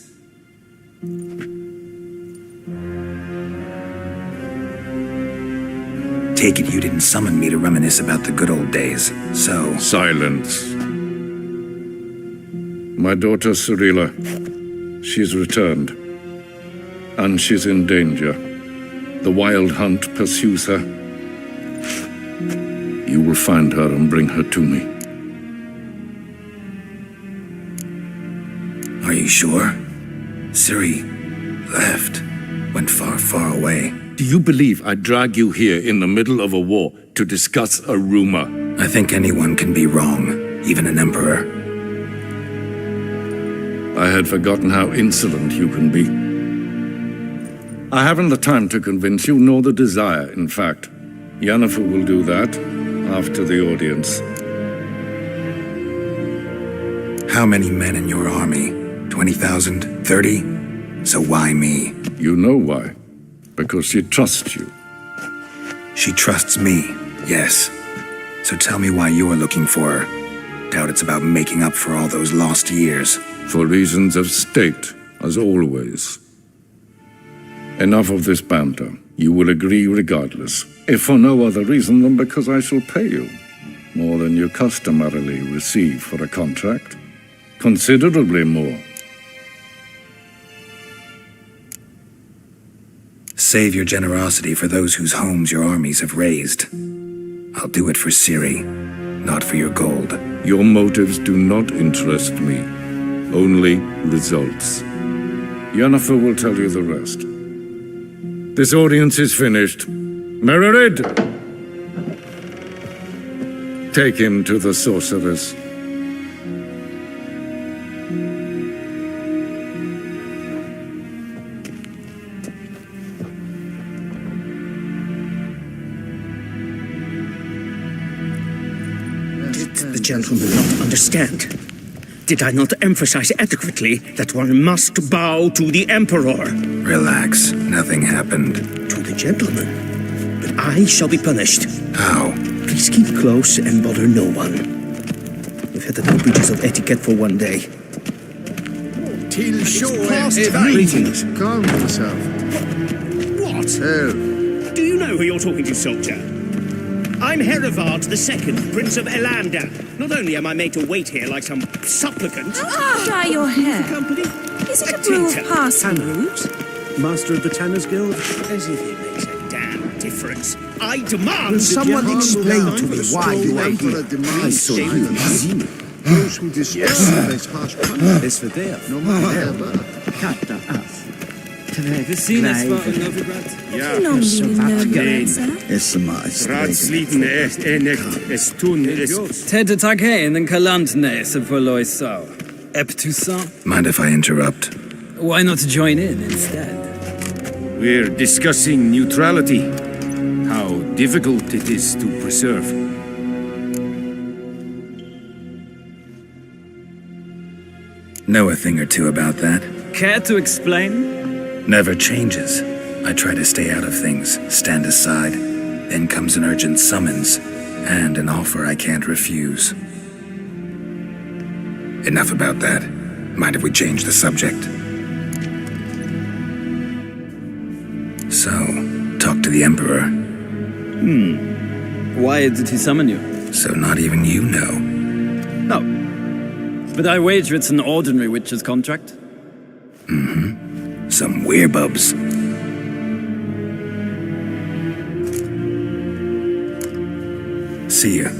Take it you didn't summon me to reminisce about the good old days, so... Silence. My daughter Cyrilla, she's returned, and she's in danger. The wild hunt pursues her. You will find her and bring her to me. Are you sure? Ciri left. Went far, far away. Do you believe I'd drag you here in the middle of a war to discuss a rumor? I think anyone can be wrong, even an emperor. I had forgotten how insolent you can be. I haven't the time to convince you, nor the desire, in fact. Yennefer will do that after the audience. How many men in your army? 20,000? 30? So why me? You know why. Because she trusts you. She trusts me, yes. So tell me why you're looking for her. Doubt it's about making up for all those lost years. For reasons of state, as always. Enough of this banter. You will agree regardless, if for no other reason than because I shall pay you more than you customarily receive for a contract. Considerably more. Save your generosity for those whose homes your armies have razed. I'll do it for Ciri, not for your gold. Your motives do not interest me. Only results. Yennefer will tell you the rest. This audience is finished. Mererid! Take him to the sorceress. Did the gentleman not understand? Did I not emphasize adequately that one must bow to the Emperor? Relax. Nothing happened. To the gentleman. But I shall be punished. How? Please keep close and bother no one. We've had enough breaches of etiquette for one day. Till shore Greetings. Calm yourself. What? Do you know who you're talking to, soldier? I'm Herivard II, Prince of Elander. Not only am I made to wait here like some supplicant... Dry your hair. Is it a brew of passing route? Master of the Tanners Guild? As if it makes a damn difference. I demand... Will someone explain to me why you are here? I saw you in Zim. Those who distress face harsh punishment. It's for there. No matter their birth. Katta af. Gesehen, es war in Novigrad? Wie lange liegen in Novigrad, sir? Ratsliten es tun es. Tete Taghain and Kalantnes of Voloisau. Eptusan? Mind if I interrupt? Why not join in instead? We're discussing neutrality. How difficult it is to preserve. Know a thing or two about that? Care to explain? Never changes. I try to stay out of things, stand aside. Then comes an urgent summons, and an offer I can't refuse. Enough about that. Mind if we change the subject? So, talk to the Emperor. Why did he summon you? So not even you know. No. But I wager it's an ordinary witch's contract. Some werebubs. See ya.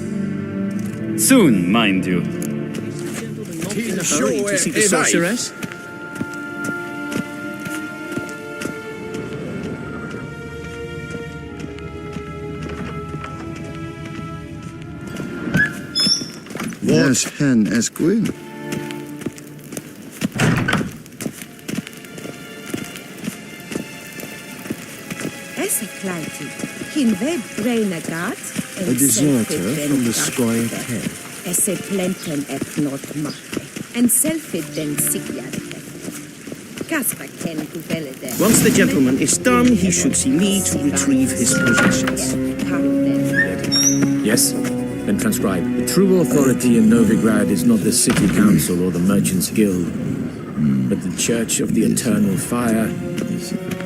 Soon, mind you. In a hurry to see the sorceress? Yes, hen as Gwyn. Essekleiti, hinved Breinagat, A deserter from the Squire Pen. Esse plenten not mache, and selfid then sigyarke. Gaspar ken gubelede. Once the gentleman is done, he should see me to retrieve his possessions. Yes? Then transcribe. The true authority in Novigrad is not the city council or the merchants' guild, but the Church of the Eternal Fire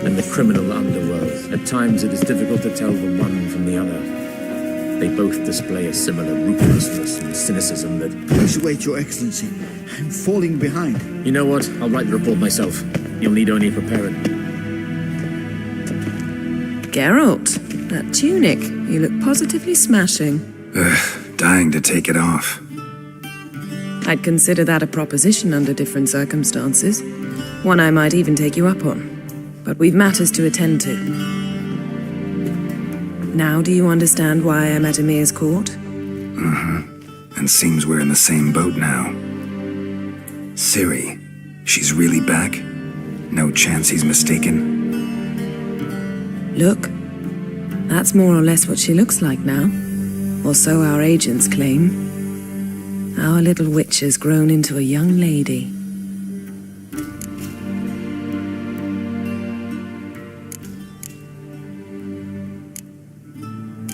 and the criminal underworld. At times it is difficult to tell the one from the other. They both display a similar ruthlessness and cynicism that... Please wait, Your Excellency. I'm falling behind. You know what? I'll write the report myself. You'll need only prepare it. Geralt, that tunic. You look positively smashing. Dying to take it off. I'd consider that a proposition under different circumstances. One I might even take you up on. But we've matters to attend to. Now do you understand why I'm at Emir's court? And seems we're in the same boat now. Ciri, she's really back? No chance he's mistaken? Look, that's more or less what she looks like now. Or so our agents claim. Our little witch has grown into a young lady.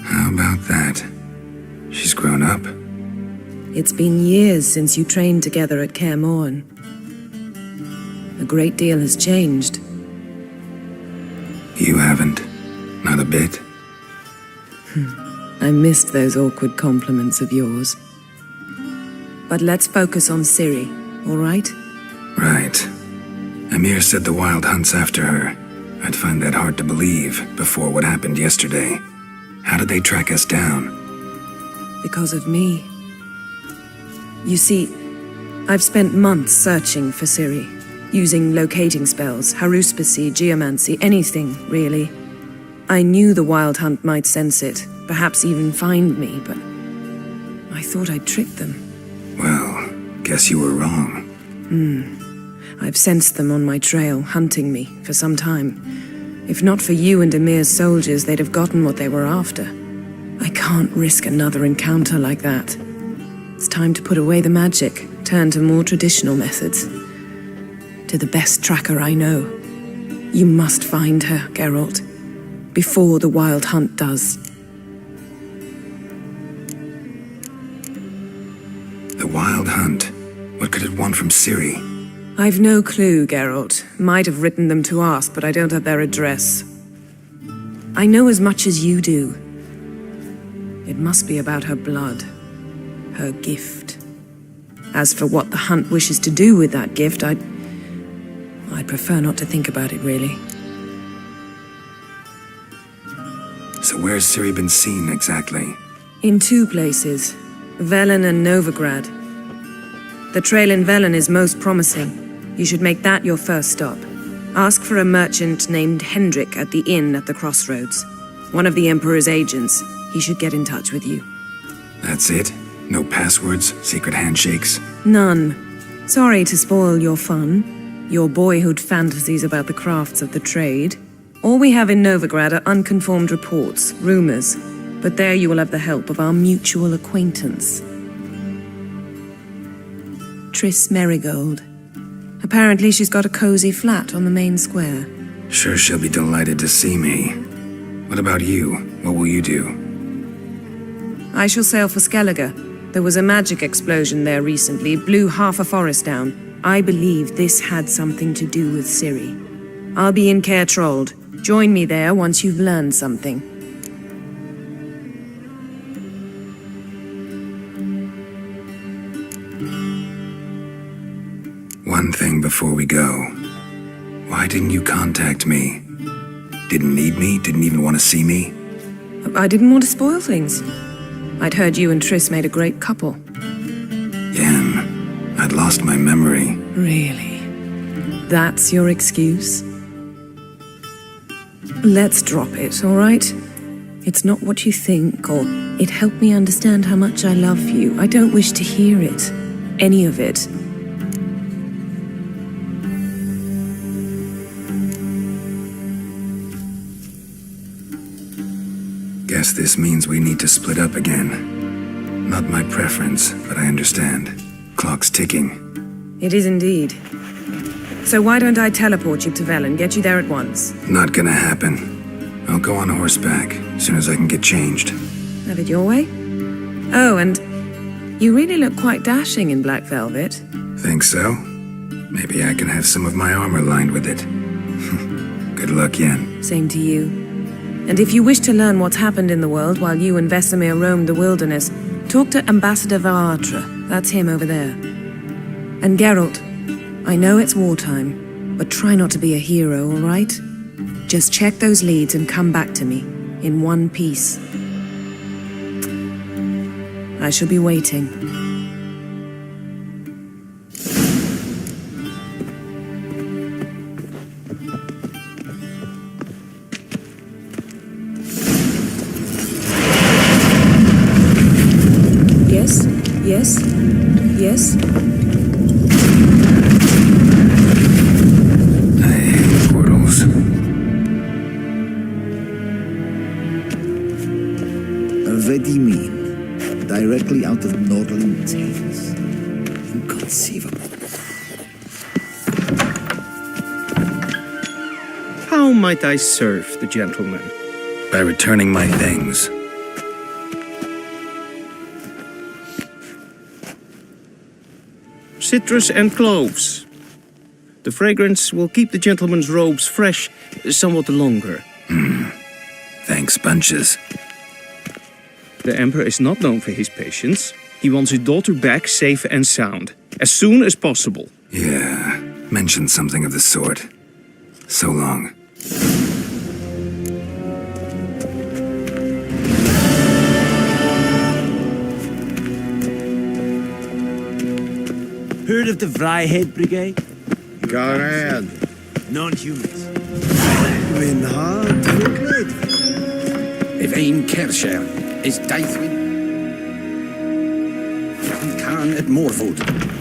How about that? She's grown up. It's been years since you trained together at Kaer Morhen. A great deal has changed. You haven't. Not a bit. I missed those awkward compliments of yours. But let's focus on Ciri, all right? Right. Emir said the Wild hunts after her. I'd find that hard to believe before what happened yesterday. How did they track us down? Because of me. You see, I've spent months searching for Ciri, using locating spells, haruspicy, geomancy, anything, really. I knew the Wild Hunt might sense it, perhaps even find me, but I thought I'd tricked them. Well, guess you were wrong. I've sensed them on my trail, hunting me, for some time. If not for you and Emir's soldiers, they'd have gotten what they were after. I can't risk another encounter like that. It's time to put away the magic, turn to more traditional methods. To the best tracker I know. You must find her, Geralt, before the Wild Hunt does. The Wild Hunt? What could it want from Ciri? I've no clue, Geralt. Might have written them to ask, but I don't have their address. I know as much as you do. It must be about her blood. Her gift. As for what the Hunt wishes to do with that gift, I'd prefer not to think about it, really. So where's Ciri been seen, exactly? In two places. Velen and Novigrad. The trail in Velen is most promising. You should make that your first stop. Ask for a merchant named Hendrik at the inn at the crossroads. One of the Emperor's agents. He should get in touch with you. That's it? No passwords? Secret handshakes? None. Sorry to spoil your fun. Your boyhood fantasies about the crafts of the trade. All we have in Novigrad are unconfirmed reports, rumors. But there you will have the help of our mutual acquaintance. Triss Merigold. Apparently she's got a cozy flat on the main square. Sure she'll be delighted to see me. What about you? What will you do? I shall sail for Skellige. There was a magic explosion there recently, blew half a forest down. I believe this had something to do with Ciri. I'll be in Caer Trold. Join me there once you've learned something. One thing before we go. Why didn't you contact me? Didn't need me? Didn't even want to see me? I didn't want to spoil things. I'd heard you and Triss made a great couple. Yen, I'd lost my memory. Really? That's your excuse? Let's drop it, all right? It's not what you think, or it helped me understand how much I love you. I don't wish to hear it. Any of it. Guess this means we need to split up again. Not my preference, but I understand. Clock's ticking. It is indeed. So why don't I teleport you to Velen, get you there at once? Not gonna happen. I'll go on horseback, as soon as I can get changed. Have it your way? Oh, and you really look quite dashing in black velvet. Think so? Maybe I can have some of my armor lined with it. Good luck, Yen. Same to you. And if you wish to learn what's happened in the world while you and Vesemir roamed the wilderness, talk to Ambassador Varatra. That's him over there. And Geralt, I know it's wartime, but try not to be a hero, all right? Just check those leads and come back to me, in one piece. I shall be waiting. Yes? Yes? Yes? I hate portals. Vedimin, directly out of Norland tales. Inconceivable. How might I serve the gentleman? By returning my things. Citrus and cloves. The fragrance will keep the gentleman's robes fresh somewhat longer. Thanks, bunches. The Emperor is not known for his patience. He wants his daughter back safe and sound, as soon as possible. Yeah, mentioned something of the sort. So long. Heard of the Vryhead Brigade? Go ahead. Non-humans. Been hard to look lately. Vain Kershare is Daithwin. Khan at Morvood.